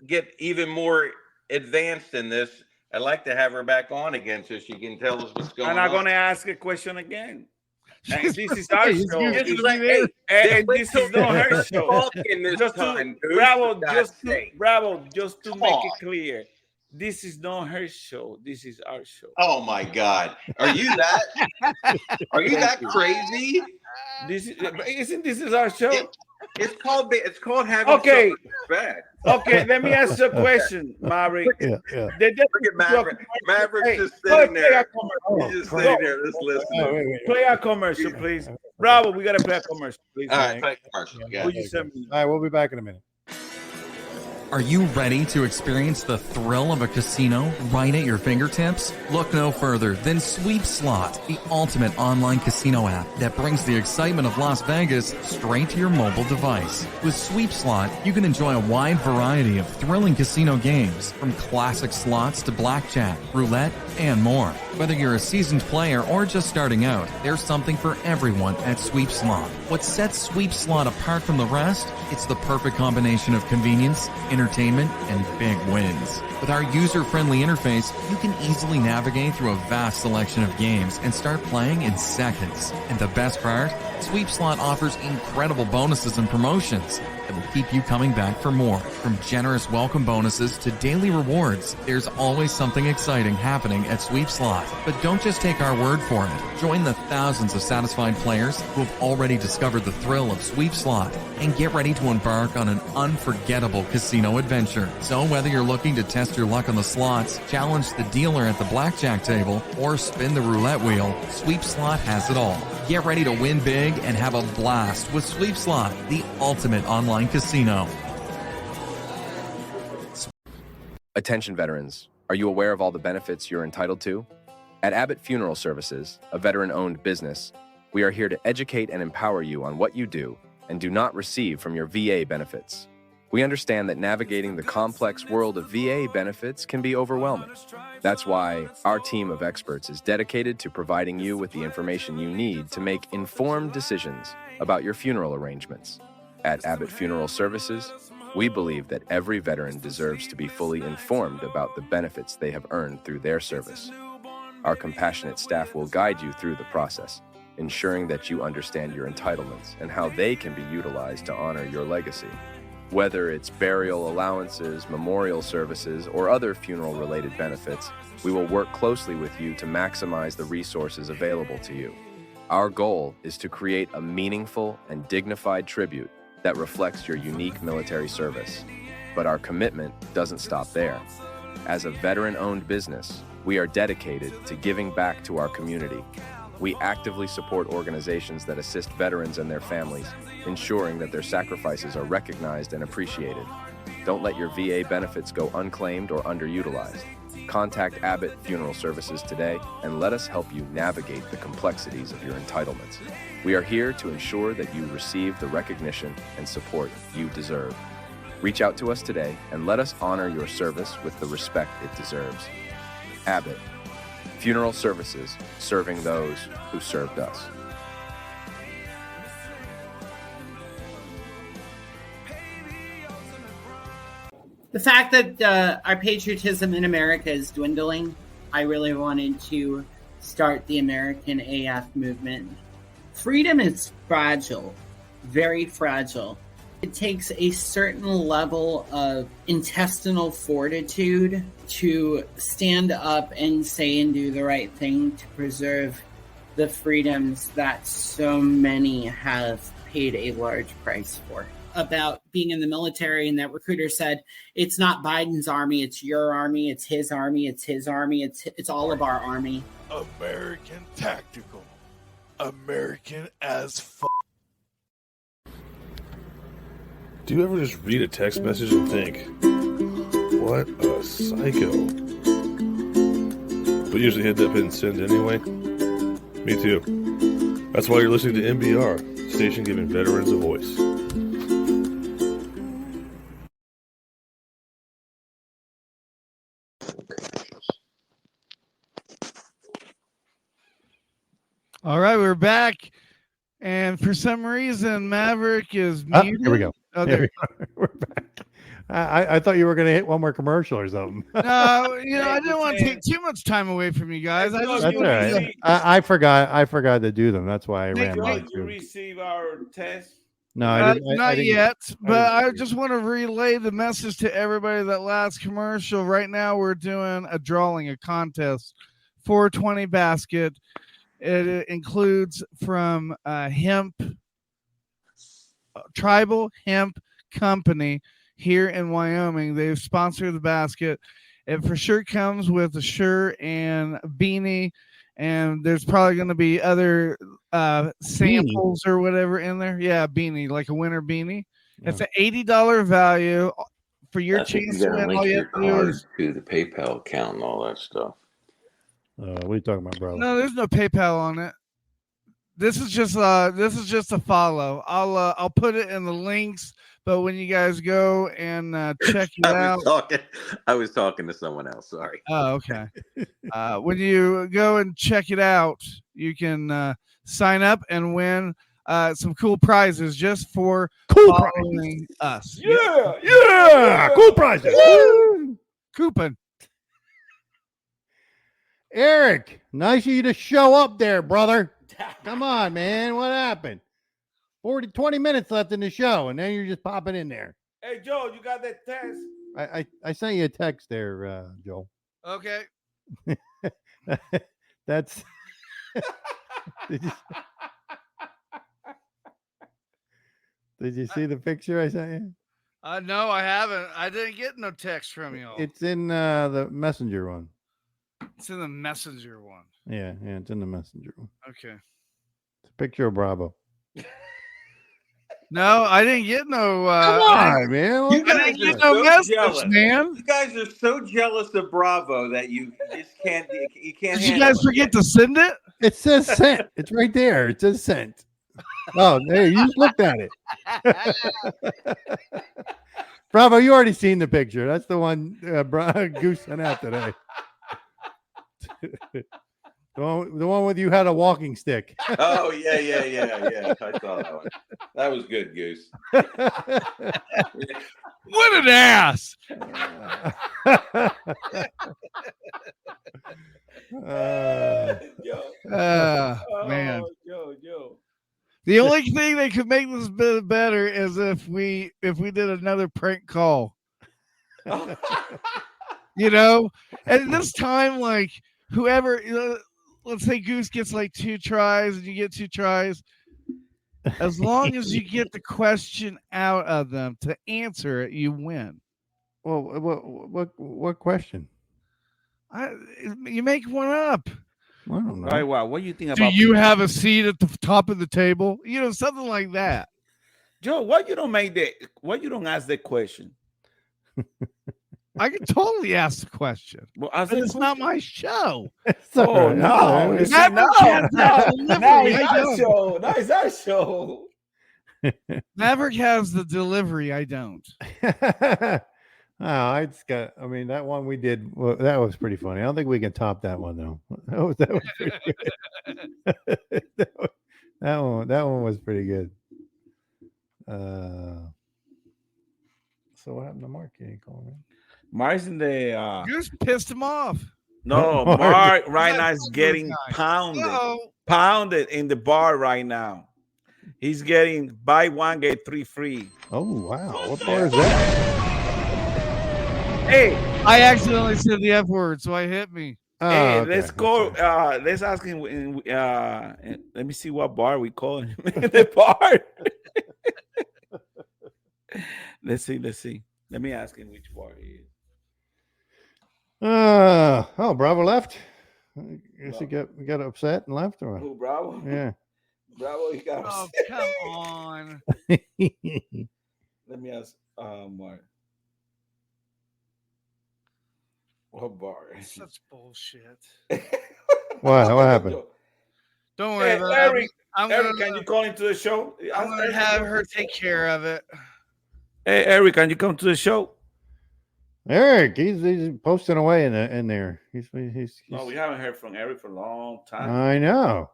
get even more advanced in this, I'd like to have her back on again so she can tell us what's going And on. I'm going to ask a question again. And this is our Hey, show. excuse Just me. like, hey, And wait this till is not her you're show. talking this Just time, to, Goose, Bravo, for God's just to, sake. Bravo, just to Come make on. it clear, this is not her show. This is our show. Oh my God. Are you that crazy? Isn't this is our show? It's called having Okay. self-respect. Okay, let me ask you a question, Maverick. Yeah. They just Look at Maverick. Maverick's Hey, just go sitting play there. a commercial. He's just sitting there, just listening. Oh, wait. Play a commercial, please. Bravo, we gotta play a commercial, please. All right, man. play commercial. Yeah. Will you send me? All right, we'll be back in a minute. Are you ready to experience the thrill of a casino right at your fingertips? Look no further than Sweep Slot, the ultimate online casino app that brings the excitement of Las Vegas straight to your mobile device. With Sweep Slot, you can enjoy a wide variety of thrilling casino games, from classic slots to blackjack, roulette, and more. Whether you're a seasoned player or just starting out, there's something for everyone at Sweep Slot. What sets Sweep Slot apart from the rest? It's the perfect combination of convenience, entertainment, and big wins. With our user-friendly interface, you can easily navigate through a vast selection of games and start playing in seconds. And the best part? Sweep Slot offers incredible bonuses and promotions that will keep you coming back for more. From generous welcome bonuses to daily rewards, there's always something exciting happening at Sweep Slot. But don't just take our word for it. Join the thousands of satisfied players who have already discovered the thrill of Sweep Slot and get ready to embark on an unforgettable casino adventure. So whether you're looking to test your luck on the slots, challenge the dealer at the blackjack table, or spin the roulette wheel, Sweep Slot has it all. Get ready to win big and have a blast with Sweep Slot, the ultimate online casino. Attention veterans, are you aware of all the benefits you're entitled to? At Abbott Funeral Services, a veteran-owned business, we are here to educate and empower you on what you do and do not receive from your VA benefits. We understand that navigating the complex world of VA benefits can be overwhelming. That's why our team of experts is dedicated to providing you with the information you need to make informed decisions about your funeral arrangements. At Abbott Funeral Services, we believe that every veteran deserves to be fully informed about the benefits they have earned through their service. Our compassionate staff will guide you through the process, ensuring that you understand your entitlements and how they can be utilized to honor your legacy. Whether it's burial allowances, memorial services, or other funeral-related benefits, we will work closely with you to maximize the resources available to you. Our goal is to create a meaningful and dignified tribute that reflects your unique military service. But our commitment doesn't stop there. As a veteran-owned business, we are dedicated to giving back to our community. We actively support organizations that assist veterans and their families, ensuring that their sacrifices are recognized and appreciated. Don't let your VA benefits go unclaimed or underutilized. Contact Abbott Funeral Services today and let us help you navigate the complexities of your entitlements. We are here to ensure that you receive the recognition and support you deserve. Reach out to us today and let us honor your service with the respect it deserves. Abbott Funeral Services, serving those who served us. The fact that our patriotism in America is dwindling, I really wanted to start the American AF movement. Freedom is fragile, very fragile. It takes a certain level of intestinal fortitude to stand up and say and do the right thing to preserve the freedoms that so many have paid a large price for. About being in the military, and that recruiter said, it's not Biden's army, it's your army, it's his army, it's his army, it's all of our army. American tactical. American as f***. Do you ever just read a text message and think, what a psycho? But usually hit that button send anyway? Me too. That's why you're listening to MBR, station giving veterans a voice. All right, we're back. And for some reason, Maverick is muted. Here we go. Oh, there. We're back. I thought you were going to hit one more commercial or something. No, I didn't want to take too much time away from you guys. That's all right. I forgot to do them. That's why I ran. Did you receive our test? No, I didn't. Not yet, but I just want to relay the message to everybody. That last commercial. Right now, we're doing a drawing, a contest, 420 basket. It includes from Tribal Hemp Company here in Wyoming. They've sponsored the basket. It for sure comes with a shirt and a beanie, and there's probably going to be other samples or whatever in there. Yeah, beanie, like a winter beanie. Yeah. It's an $80 value for your chance to win. All you have to do is to the PayPal account and all that stuff. What are you talking about, bro? No, there's no PayPal on it. This is just a follow. I'll put it in the links But when you guys go and check it out, I was talking to someone else. Sorry. Oh, okay. When you go and check it out, you can sign up and win some cool prizes just for following us. Yeah, cool prizes. Coupon. Eric, nice of you to show up there, brother. Come on, man. What happened? 20 minutes left in the show, and then you're just popping in there. Hey, Joe, you got that text? I sent you a text there, Joel. Okay. That's did you see the picture I sent you? No, I haven't. I didn't get no text from you. It's in the messenger one. It's in the messenger one. Yeah, it's in the messenger one. Okay. It's a picture of Bravo. No, I didn't get no. Come on, man. You guys get are no so message, jealous, man. You guys are so jealous of Bravo that you just can't. You can't. Did you guys forget to send it? It says sent. It's right there. It says sent. Oh, there you just looked at it. Bravo, you already seen the picture. That's the one Goose sent out today. The one with you had a walking stick. Oh yeah. I saw that one. That was good, Goose. What an ass! Man. Joe. The only thing that could make this bit better is if we did another prank call. And this time, like whoever, let's say Goose gets like 2 tries and you get 2 tries. As long as you get the question out of them to answer it, you win. Well, what question? You make one up. I don't know. All right, wow. What do you think Do about? you have a seat at the top of the table? Something like that. Joe, why you don't ask that question? I can totally ask the question. Well, but it's not my show. Oh no! It's our show. No, it's our show. Maverick has the delivery. I don't. I mean, that one we did. Well, that was pretty funny. I don't think we can top that one though. That was pretty good. that one was pretty good. So what happened to Mark? He ain't calling me. Mark's in the. Goose pissed him off. No, Mark right now is getting pounded in the bar right now. He's getting buy one get 3 free. Oh wow! What bar is that? Hey, I accidentally said the F word, so I hit me. Hey, okay. Let's go. Let's ask him. Let me see what bar we call him. The bar. Let's see. Let me ask him which bar he is. Bravo left. I guess he got upset and left, or what? Who, Bravo? Yeah. Bravo, he got Oh, upset. come on. Let me ask Mark. What bar? Such bullshit. What happened? Don't worry about Eric. it. Eric, can you call into the show? I'm going to have her take care of it. Hey, Eric, can you come to the show? Eric, he's posting away in there. He's No, we haven't heard from Eric for a long time. I know.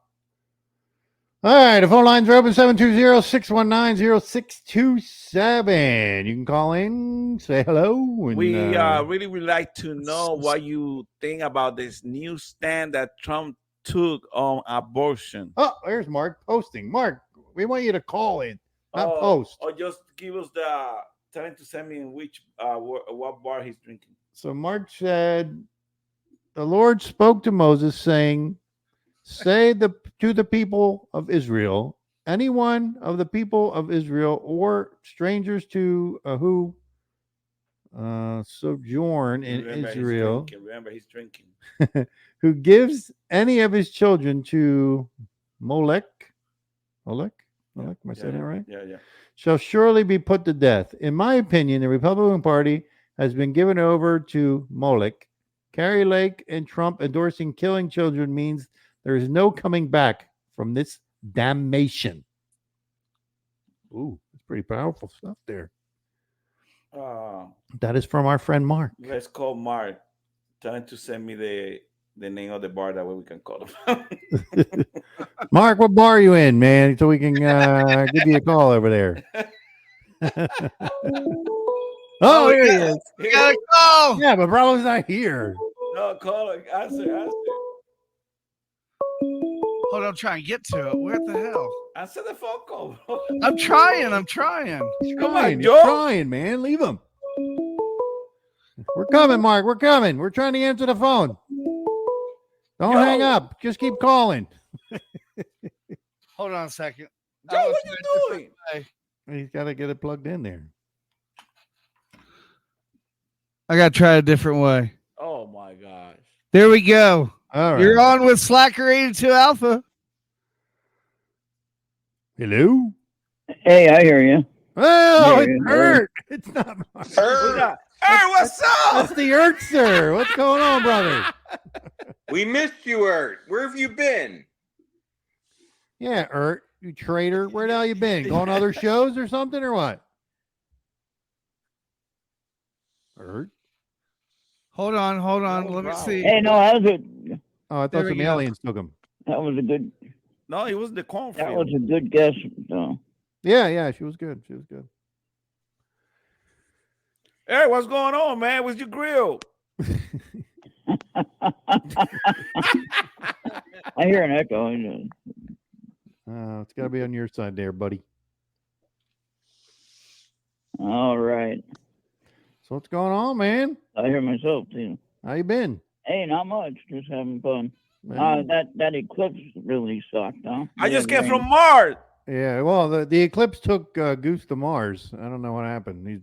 All right, the phone lines are open 720-619-0627. You can call in, say hello. And, we really would like to know what you think about this new stand that Trump took on abortion. Oh, there's Mark posting. Mark, we want you to call in, not post. Or just give us tell him to send me in which what bar he's drinking. So Mark said, the Lord spoke to Moses saying, say to the people of Israel, anyone of the people of Israel or strangers to who sojourn in Israel. Remember, he's drinking. Who gives any of his children to Molech? Am I saying that right? Yeah. Shall surely be put to death. In my opinion, the Republican Party has been given over to Molech. Carrie Lake and Trump endorsing killing children means there is no coming back from this damnation. Ooh, that's pretty powerful stuff there. That is from our friend Mark. Let's call Mark. Tell him to send me the name of the bar. That way we can call him. Mark, what bar are you in, man? So we can give you a call over there. Oh, here he is. You gotta call. Yeah, but Bravo's not here. No, call him. Answer. Hold on, I'm trying to get to it. Where the hell? Answer the phone call, bro. I'm trying. Come on, You're Joe. trying, man. Leave him. We're coming, Mark. We're coming. We're trying to answer the phone. Don't hang up. Just keep calling. Hold on a second. Joe, what you doing? He's got to get it plugged in there. I gotta try a different way. Oh my gosh. There we go. All right. You're on with Slacker82Alpha. Hello? Hey, I hear you. Oh, Yeah, it's Ert. It's not Mark. Hey, what's up? That's the Ert, sir. What's going on, brother? We missed you, Ert. Where have you been? Yeah, Ert, you traitor. Where the hell you been? Going to other shows or something or what? Ert? Hold on. Let me see. Hey, no, that was a Oh, I There thought we some go. aliens took him. that was a good No, he was the that cornfield. was a good guess. So. Yeah, she was good. She was good. Hey, what's going on, man? Where's your grill? I hear an echo. It's got to be on your side there, buddy. All right. So what's going on, man? I hear myself too. How you been? Hey, not much. Just having fun. Man. That eclipse really sucked, huh? I just came rain. from Mars. Yeah, well, the eclipse took Goose to Mars. I don't know what happened.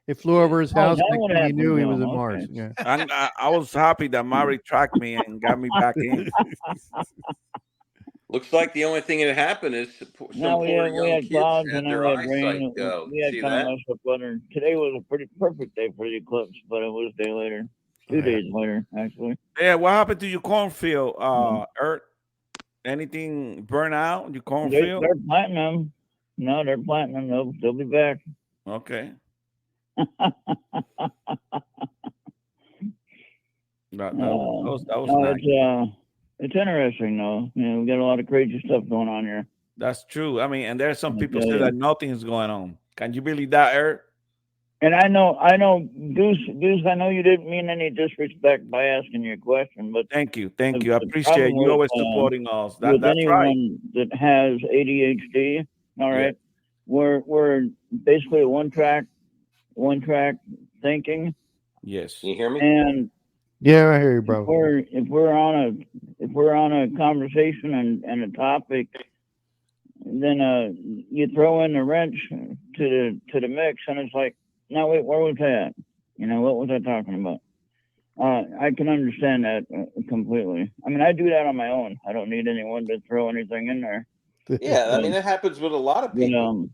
It flew over his house. that Next what thing he happened knew, he to was him, in okay. Mars. Yeah. And I was happy that Mari tracked me and got me back in. Looks like the only thing that happened is some No, poor we young had kids clouds had and then their we had eyesight rain. go. We had See kind that? of messed up weather. Today was a pretty perfect day for the eclipse, but it was a day later. 2 Yeah. days later, actually. Yeah, what happened to your cornfield, Ert? Anything burn out? Your cornfield? They're planting them. No, they're planting them. They'll be back. Okay. That was nice. It's interesting though. You know, we got a lot of crazy stuff going on here. That's true. I mean, and there's some people say that nothing is going on. Can you believe that, Ert? And I know, Goose. I know you didn't mean any disrespect by asking your question, but Thank you. I the appreciate problem you always with, supporting us. with That's right. anyone that has ADHD, all right, we're basically a one track thinking. Yes. Can you hear me? And Yeah, I hear you, bro. if we're on a conversation and a topic, then you throw in the wrench to the mix, and it's like, no, wait, where was that? You know, what was I talking about? I can understand that completely. I mean, I do that on my own. I don't need anyone to throw anything in there. Yeah, I mean, that happens with a lot of people.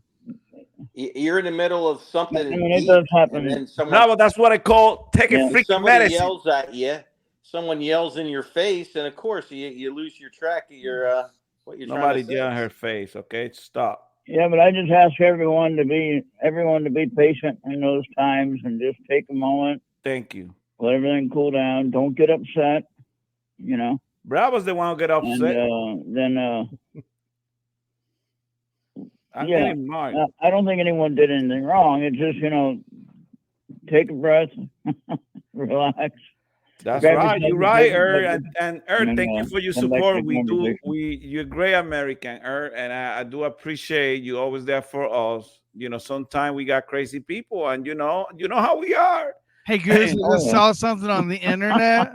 You're in the middle of something. I mean, it does happen. And then someone, No, but that's what I call taking freaking somebody medicine. yells at you. Someone yells in your face, and of course, you lose your track of your what you're Nobody trying to get on say. her face. Okay, stop. Yeah, but I just ask everyone to be patient in those times and just take a moment, Thank you. let everything cool down. Don't get upset. You know. Bravo's the one who get upset. And then I'm yeah, getting Mark. I don't think anyone did anything wrong. It's just, you know, take a breath, relax. That's Grab right. yourself You're a right, drink, and Ert, and thank then, you for your come back to support. the We do. conversation. You're a great American, Ert, and I do appreciate you always there for us. You know, sometimes we got crazy people, and you know how we are. Hey, Goose, I just saw something on the internet.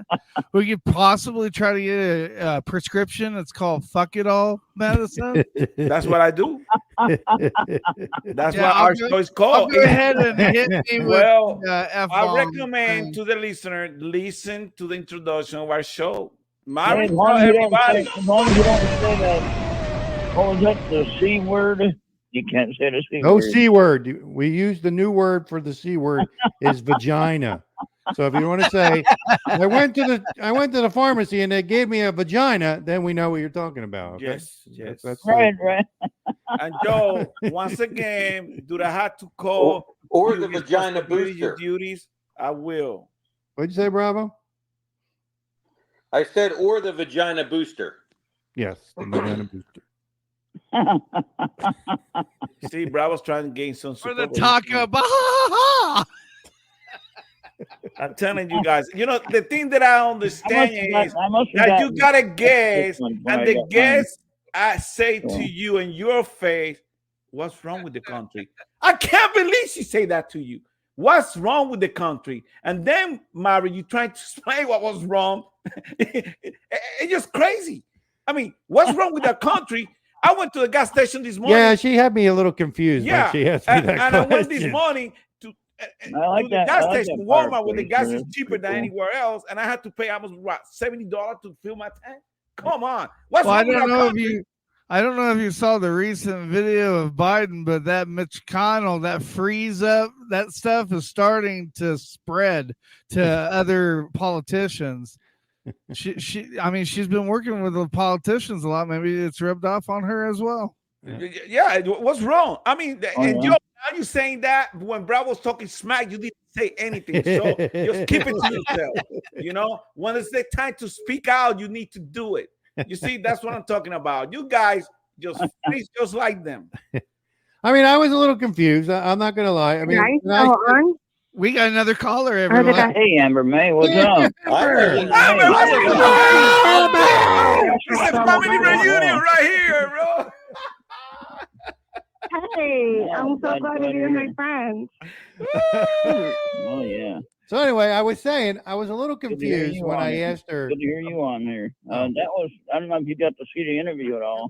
We could possibly try to get a prescription. It's called "Fuck It All" medicine. That's what I do. That's Yeah, what I'll our go- show is I'll called. go ahead and hit me with Well, I F-bomb. recommend to the listener listen to the introduction of our show. Yeah, Mary, as long tell as you don't everybody. say, as long as you don't say that, what was that, the C word? You can't say the C No word. C word. We use the new word for the C word is vagina. So if you want to say, I went to the pharmacy and they gave me a vagina, then we know what you're talking about. Okay? Yes. That's Right. And Joe, once again, do I have to call Or the vagina Your booster. duties. I will. What'd you say, Bravo? I said, or the vagina booster. Yes, the banana booster. See, Bravo's trying to gain some Or support. the taco. Bah! I'm telling you guys, the thing that I understand is that you got to guess, and the guess I say to you in your face, what's wrong with the country? I can't believe she say that to you. What's wrong with the country? And then, Mary, you trying to explain what was wrong. It's just crazy. I mean, what's wrong with the country? I went to the gas station this morning. Yeah, she had me a little confused. Yeah, When she asked me that and I question. went this morning to the gas station, Walmart, where the gas is cheaper than anywhere else, and I had to pay almost $70 to fill my tank. Come on, what's Well, I wrong with don't our know country? I don't know if you saw the recent video of Biden, but that Mitch McConnell, that freeze up, that stuff is starting to spread to other politicians. She's been working with the politicians a lot. Maybe it's rubbed off on her as well. Yeah, what's wrong? I mean, now you saying that when Bravo's talking smack, you didn't say anything. So just keep it to yourself. When it's the time to speak out, you need to do it. You see, that's what I'm talking about. You guys please just like them. I mean, I was a little confused. I'm not going to lie. I mean, we got another caller, everyone. Hey, Amber May, what's up? It's a family reunion right here, bro. Hey, I'm so glad to hear my friends. Oh, yeah. So anyway, I was saying I was a little confused when I asked her. Good to hear you on there. That was, I don't know if you got to see the interview at all.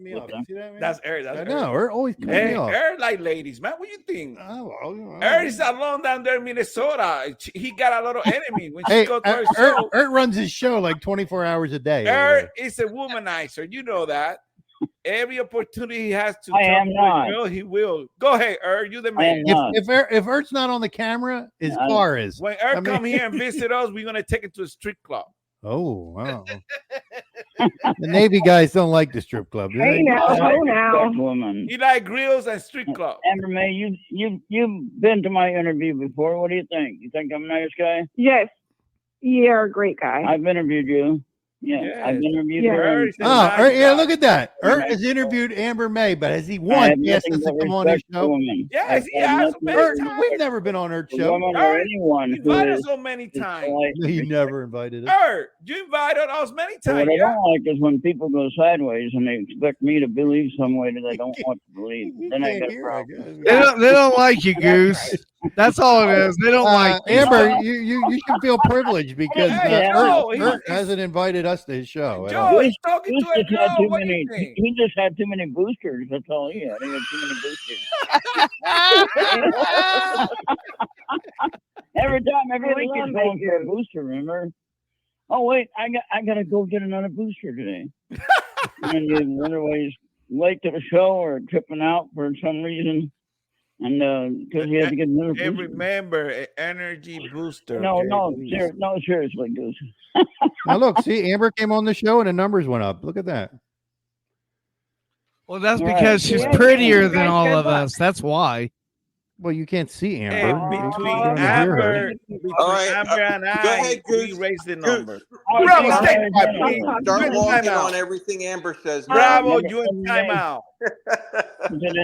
That's Eric. I know. Eric always cut me off. Eric like ladies, man. What you think? Eric is alone down there in Minnesota. He got a lot of enemies. When she goes to her show, Eric runs his show like 24 hours a day. Eric is a womanizer. You know that. Every opportunity he has to I talk am to not. a girl, he will. Go ahead, Eric. You the man. If Eric's not on the camera, his car is. When Eric come here and visit us, we're gonna take him to a strip club. Oh wow. The Navy guys don't like the strip club. Do they? Woman. He like grills and strip club. Amber May, you've been to my interview before. What do you think? You think I'm a nice guy? Yes, you're a great guy. I've interviewed you. Yeah, I've interviewed her. Yeah, look at that. Eric has interviewed Amber May, but has he once asked us to come on his show? Yes, he has. We've never been on her show. You invited us so many times. You never invited us. Eric, you invited us many times. What I don't like is when people go sideways and they expect me to believe some way that I don't want to believe. Then I got a problem. They don't like you, Goose. That's all it is. They don't like you. Amber. You should feel privileged because Eric hasn't invited us to his show. He just had too many boosters. That's all he had. He had too many boosters. Every week he's going for a booster, remember? Oh wait, I gotta go get another booster today. And you wonder why he's late to the show or tripping out for some reason. And because he had to get another booster. And remember, an energy booster. Seriously, Goose. Now look, see, Amber came on the show and the numbers went up. Look at that. Well, that's because she's prettier than all of us. That's why. Well, you can't see Amber. Between Amber and I, Go ahead, we raised the number. Bravo, start walking on everything Amber says. Bravo, you in timeout.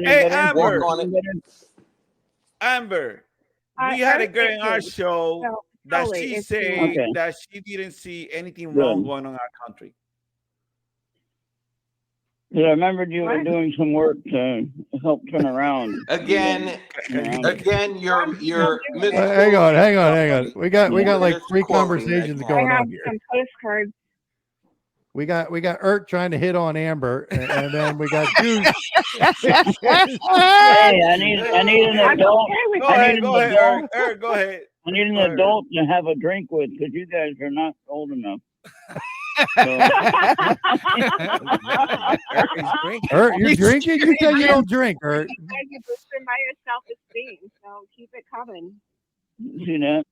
Hey, Amber. Amber, we had a girl in our show that she said that she didn't see anything wrong going on in our country. I remembered you were doing some work to help turn around. Again, you're hang on. We got like three conversations going on here. Some postcards. We got Ert trying to hit on Amber, and then we got Goose. Hey, I need an adult. Go ahead, Ert, go ahead. I need an adult to have a drink with because you guys are not old enough. Ert, you're drinking? You said you don't drink, Ert. You guys are boosting by your self-esteem, so keep it coming. See that?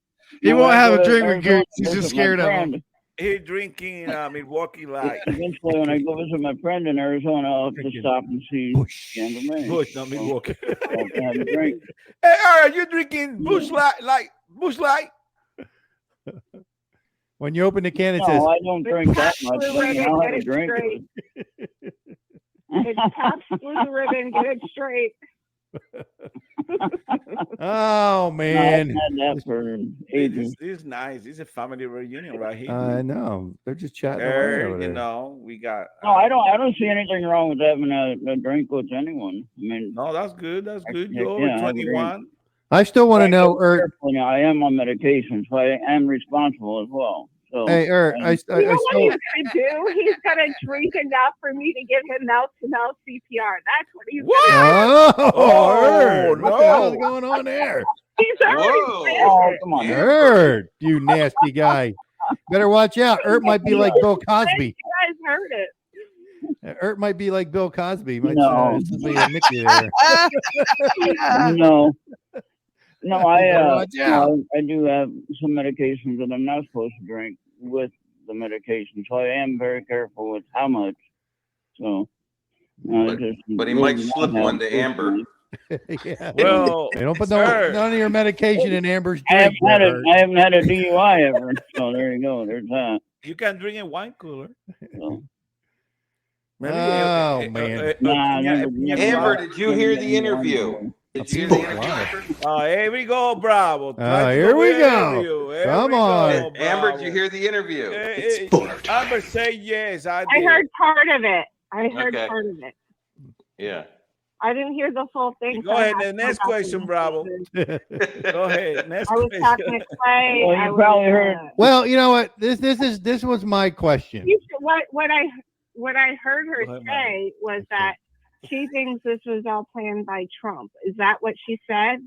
He won't have a drink with Goose. He's just scared of him. He drinking Milwaukee Light. Eventually, when I go visit my friend in Arizona, I'll have to stop and see Candle Man. Bush, not Milwaukee. I'll have to have a drink. Hey, are you drinking Bush Light? Bush Light? When you open the can, it No, says, I don't drink that much. Blue But ribbon, I'll get have a it drink. straight. It's Pabst Blue Ribbon, get it straight. "Oh No, I've man, had that for ages. This is nice. It's a family reunion right here. I know they're just chatting away There, over you there." know, we got. No, I don't see anything wrong with having a drink with anyone. I mean, No, that's good. That's good. Yeah, You're over I have a drink. 21. I still want to know, Ert. careful now. I am on medication, so I am responsible as well. So, Hey, Ert, I You know what still. he's gonna do? He's gonna drink enough for me to give him mouth-to-mouth CPR. That's what he's gonna do. Oh, Ert, what the hell's no. going on there? He's already Whoa. said oh, it. come on. Ert, you nasty guy. Better watch out. Ert might be like Bill Cosby. You guys heard it. Ert might be like Bill Cosby. Might No. somebody admit you there. No. No, Watch out. I do have some medications that I'm not supposed to drink with the medication, so I am very careful with how much. So, But he might slip one to Amber. Yeah. Well, They don't put Ert. none of your medication in Amber's I drink. Ert. haven't had a DUI ever, so there you go. There's that. You can drink in wine cooler. So, Maybe, Oh, man. nah, never- Amber, did you hear the interview? Did you hear the interview, Amber? Here we go, Bravo. Here we go. Come on. Amber, did you hear the interview? Amber, say yes. I I did. heard part of it. I heard Okay. part of it. Yeah. I didn't hear the full thing. Go so I ahead. have The to next go back question, and Bravo. listen. Go ahead. Next I was question. talking to Clay. Well, you I was, probably heard- Well, you know what? This was my question. what I heard her Go ahead, say was that she thinks this was all planned by Trump. Is that what she said?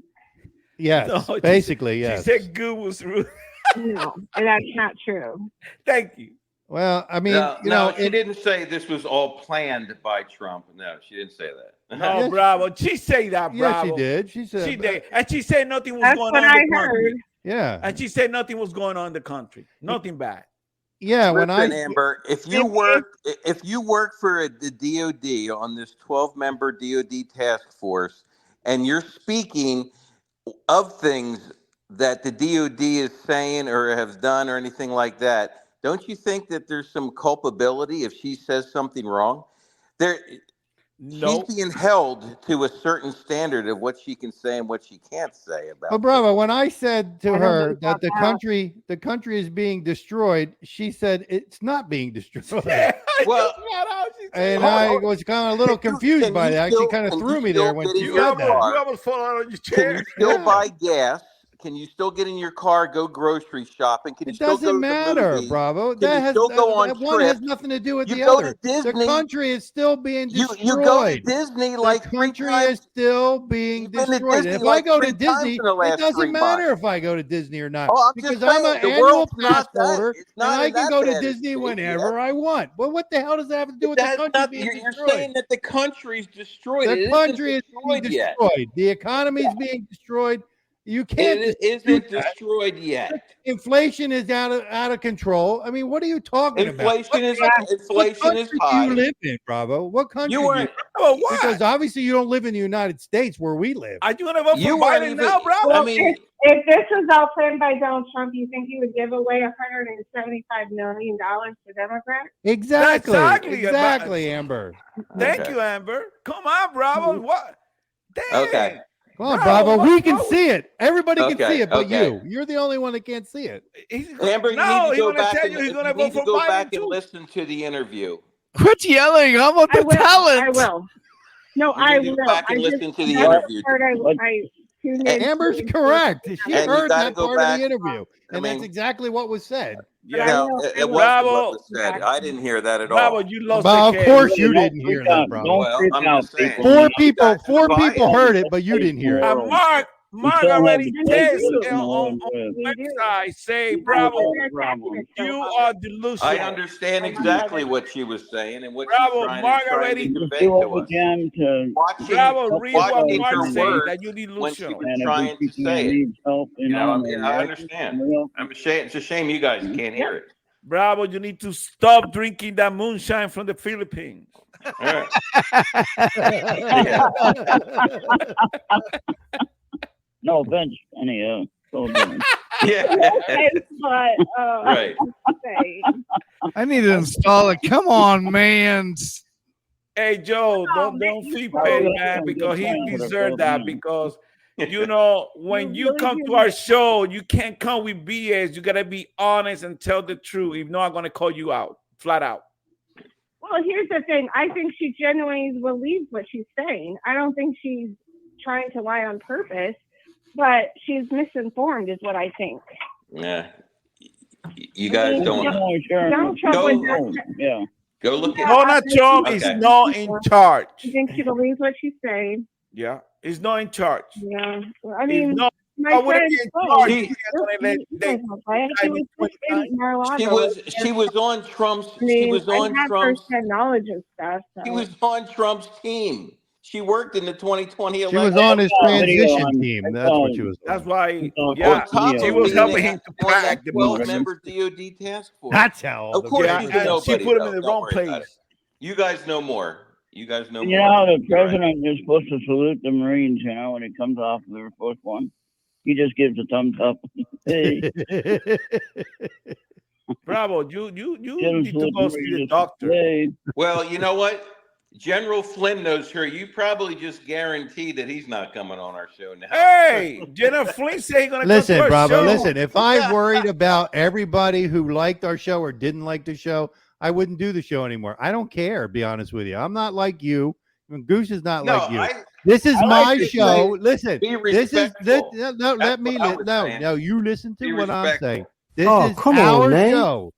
Yes, No, she- basically, yes. She said "goo" was rude. No, that's not true. Thank you. Well, I mean, No, you know, she didn't say this was all planned by Trump. No, she didn't say that. No, Yes. Bravo. She said that, yes, Bravo. she did. She said, She did. And she said nothing was That's going what on I in the country. heard. yeah, And she said nothing was going on in the country. Nothing bad. yeah. When Listen, I Amber, if you work for the DOD on this 12-member DOD task force, and you're speaking of things that the DOD is saying or has done or anything like that, don't you think that there's some culpability if she says something wrong? No. She's being held to a certain standard of what she can say and what she can't say about. But Bravo, when I said to I don't her think that the that's country is being destroyed, she said it's not being destroyed. Well, And I was kind of a little confused can by you that. still- She kind of can threw you me still there when get she in You your said almost, that. you almost fall out on your Can chair. you still Yeah. buy gas? Can you still get in your car, go grocery shopping? Can you It still go doesn't to the matter, movies? Bravo. Can That you has still go on that one has trips? nothing to do with You the go to other. Disney. The country is still being You destroyed. go to Disney like the 3 country times. is still being You've been to destroyed. Disney If I like go to 3 times Disney, in the last it doesn't 3 matter months. if I go to Disney or not. Oh, I'm because just I'm saying, an the annual world's pass not that- holder it's and not I in can that go to bad a Disney shape whenever yet. I want. Well, what the hell does that have to do with the That's country not, being you're destroyed? saying that the country's destroyed. The It country is isn't being destroyed yet. destroyed. The economy is being destroyed. You can't. It dispute isn't that. destroyed yet. Inflation is out of control. I mean, what are you talking about? Inflation is What inflation is country high. do you live in, Bravo? What country? You do weren't. Oh, what? Because obviously you don't live in the United States where we live. Are you going to vote You for weren't Biden even. now, bro? I mean, If this was all planned by Donald Trump, you think he would give away $175 million to Democrats? Exactly. Exactly. Exactly, Amber. Thank Okay. you, Amber. Come on, Bravo. What? Damn. Okay. Come on, Bravo, Bravo. We what- can what- see it. Everybody can Okay, see it, but okay. you. You're the only one that can't see it. Amber, you no, need to he's go going to back tell and you he's going to you vote need to for go Biden back too. and listen to the interview. Quit yelling. I'm on the talent. I will. No, You I need to will. go back and I listen just, to the that's interview. part I tuned in. Amber's correct. She And you heard gotta that go part of back- the interview. I And mean- that's exactly what was said. Yeah. No, I it will. wasn't Bravo. what was said. I didn't hear that at Bravo, all. you lost Well, the of case. course you Don't didn't hear freak that, out. Bravo. Don't Well, freak I'm out, just saying. people. Four You people, guys four buy it. people heard it, but you didn't hear it. Mark don't already have tested to- on We do. website. Say, Bravo, Bravo. you are delusional. I understand exactly what she was saying and what Bravo, she's trying, Mark trying already- to convey Do what to we us. can to Watching, Bravo, read what watching Mark her said, words that you're when she delusional. was and trying if to people say it. need help, You know, I mean, I I understand. I'm ashamed. It's a shame you guys can't hear it. Bravo, you need to stop drinking that moonshine from the Philippines. All right. No offense, any Yeah. But, Right. say, I need to install it. Come on, man. Hey, Joe, don't feel petty, man, because he deserved that. Because, you know, when you come to our show, you can't come with BS. You got to be honest and tell the truth. If not, I'm going to call you out, flat out. well, here's the thing. I think she genuinely believes what she's saying. I don't think she's trying to lie on purpose, but she's misinformed is what I think. Yeah. You guys don't. Donald Trump was yeah. Go look at. Donald Trump is not in charge. I think she believes what she's saying. Yeah, he's not in charge. Yeah. I mean, not, my I wouldn't friend, be in charge. She was on Trump's. I mean, She was on I have Trump's. first-hand knowledge of stuff. So. She was on Trump's team. She worked in the 2020 election. She was on his transition team. That's what she was on. That's why. Yeah, she was helping him to crack the 12-member DOD task force. That's how. Of course, yeah, she's and nobody, she put him in the don't wrong worry about place. it. You guys know more. You guys know You more. know how the You're right. president is supposed to salute the Marines, you know, when he comes off of the first one? He just gives a thumbs up. Hey. Bravo, you Didn't need to salute go the see the Marines. doctor. Hey. Well, you know what? General Flynn knows her. You probably just guarantee that he's not coming on our show now. Hey, General Flynn said he's gonna Listen, come to our Bravo, show. listen. If I worried about everybody who liked our show or didn't like the show, I wouldn't do the show anymore. I don't care, be honest with you. I'm not like you. Goose is not like you. This is my show. Listen, this is no. Let me no. You listen to what I'm saying. This is our show.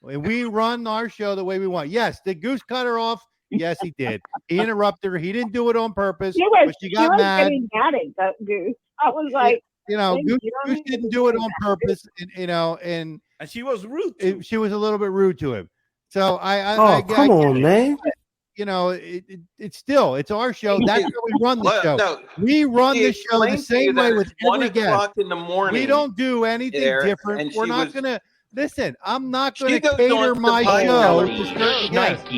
We run our show the way we want. Yes, did Goose cut her off? Yes, he did. He interrupted her. He didn't do it on purpose. But she got mad. Getting mad at that Goose. I was like, Goose didn't do it on purpose, and she was rude. She was a little bit rude to him. So come on, man. It's still our show. That's how we run the show. No, we run the show the same way with every guest. in the morning. We don't do anything different. We're not gonna listen. I'm not gonna cater my show to certain guests.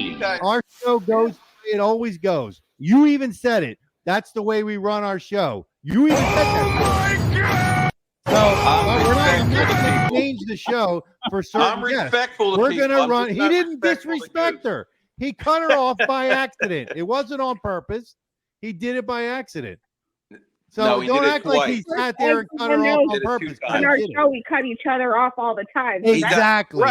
Our show goes. It always goes. You even said it. That's the way we run our show. You even said that. So we're not going to change the show for certain I'm respectful. We're going to run. He didn't disrespect her. He cut her off by accident. It wasn't on purpose. He did it by accident. So don't act like he sat there and cut her off on purpose. On our show, we cut each other off all the time. Exactly.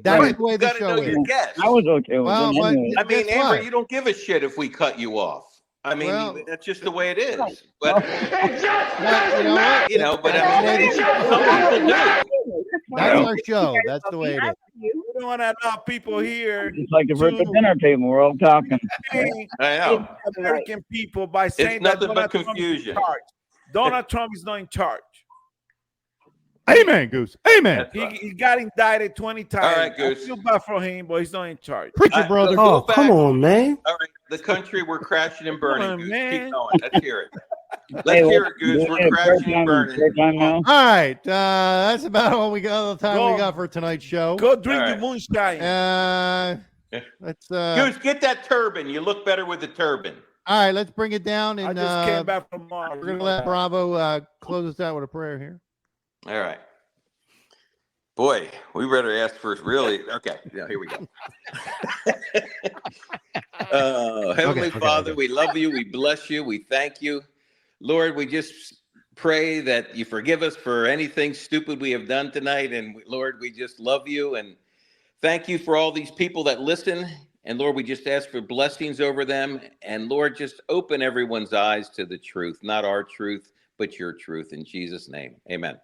That's the way the show is. I was okay with well, it. Anyway. I mean, Amber, you don't give a shit if we cut you off. I mean, that's just the way it is. But but I mean, some people do. That's our show. That's the way it is. We don't want to allow people here. It's like if we're at the dinner table, we're all talking. I know. American people by saying It's nothing that but confusion. Donald Trump is not in charge. Amen, Goose. Amen. He got indicted 20 times. All right, Goose. I feel bad for him, but he's not in charge. Preacher, brother. Oh, come on, man. All right, the country we're crashing and burning. Come on, Goose. man. Keep going. Let's hear it. Let's hear it, Goose. We're crashing and burning. All right, that's about all we got. All the time we got for tonight's show. Go drink the moonshine. Let's Goose, get that turban. You look better with the turban. All right, let's bring it down. And I just came back from Mars. We're gonna let Bravo close us out with a prayer here. All right. Boy, we better ask first. Really? Okay. Yeah, here we go. Heavenly Father, we love you. We bless you. We thank you. Lord, we just pray that you forgive us for anything stupid we have done tonight. And Lord, we just love you and thank you for all these people that listen. And Lord, we just ask for blessings over them. And Lord, just open everyone's eyes to the truth, not our truth, but your truth. In Jesus' name, amen.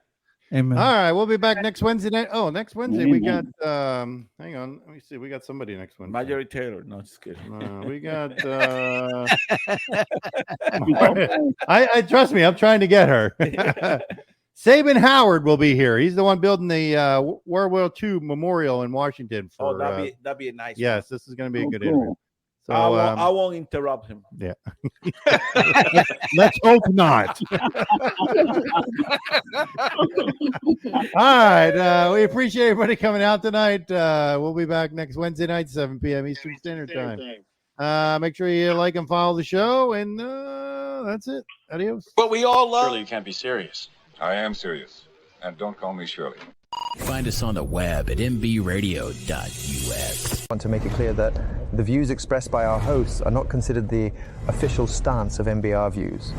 Amen. All right, we'll be back next Wednesday night. Oh, next Wednesday we got hang on, let me see. We got somebody next Wednesday. Marjorie Taylor. No, just kidding. We got I trust me, I'm trying to get her. Sabin Howard will be here. He's the one building the World War II Memorial in Washington for that'd be a nice yes, one. this is gonna be a good interview. So I won't interrupt him. Yeah. Let's hope not. All right. We appreciate everybody coming out tonight. We'll be back next Wednesday night, 7 p.m. Eastern Standard Time. Make sure you like and follow the show, and that's it. Adios. But we all love. Surely you can't be serious. I am serious. And don't call me Shirley. Find us on the web at mbradio.us. I want to make it clear that the views expressed by our hosts are not considered the official stance of MBR Views.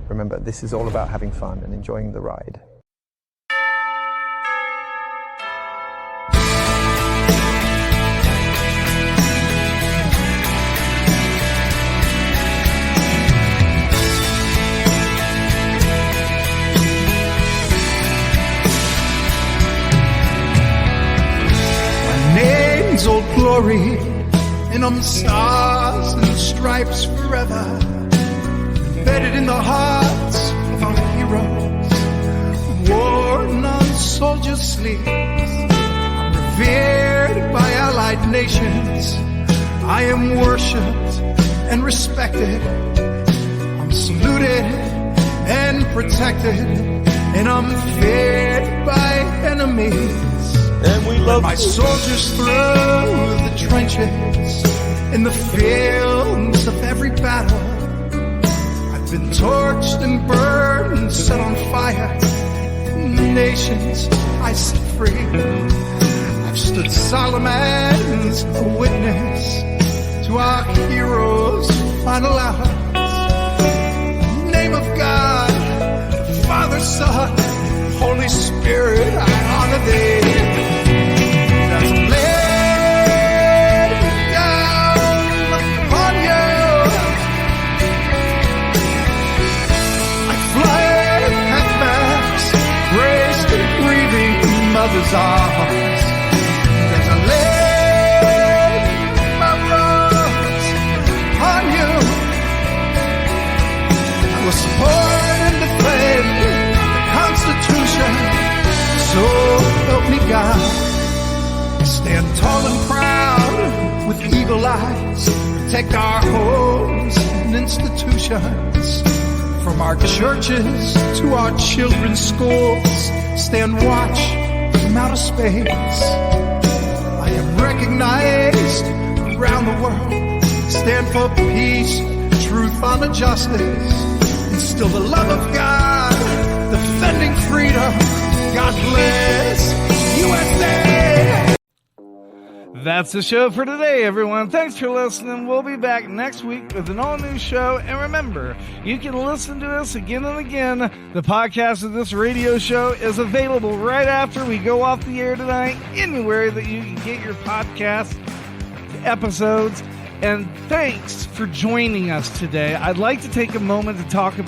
Remember, this is all about having fun and enjoying the ride. Old glory, and I'm stars and stripes forever, embedded in the hearts of our heroes, worn on soldiers' sleeves. I'm revered by allied nations. I am worshipped and respected. I'm saluted and protected, and I'm feared by enemies. And we love my soldiers through the trenches, in the fields of every battle. I've been torched and burned and set on fire. Nations I set free. I've stood solemn as a witness to our heroes' final hours. In the name of God, Father, Son, Holy Spirit, I honor thee. Mother's arms, there's a lay my rose on you. I will support and defend the Constitution, so help me God. Stand tall and proud with eagle eyes, protect our homes and institutions. From our churches to our children's schools, stand watch from outer space. I am recognized around the world. Stand for peace, truth, honor, justice. Instill the love of God, defending freedom. God bless USA. That's the show for today, everyone. Thanks for listening. We'll be back next week with an all-new show. And remember, you can listen to us again and again. The podcast of this radio show is available right after we go off the air tonight, anywhere that you can get your podcast episodes. And thanks for joining us today. I'd like to take a moment to talk about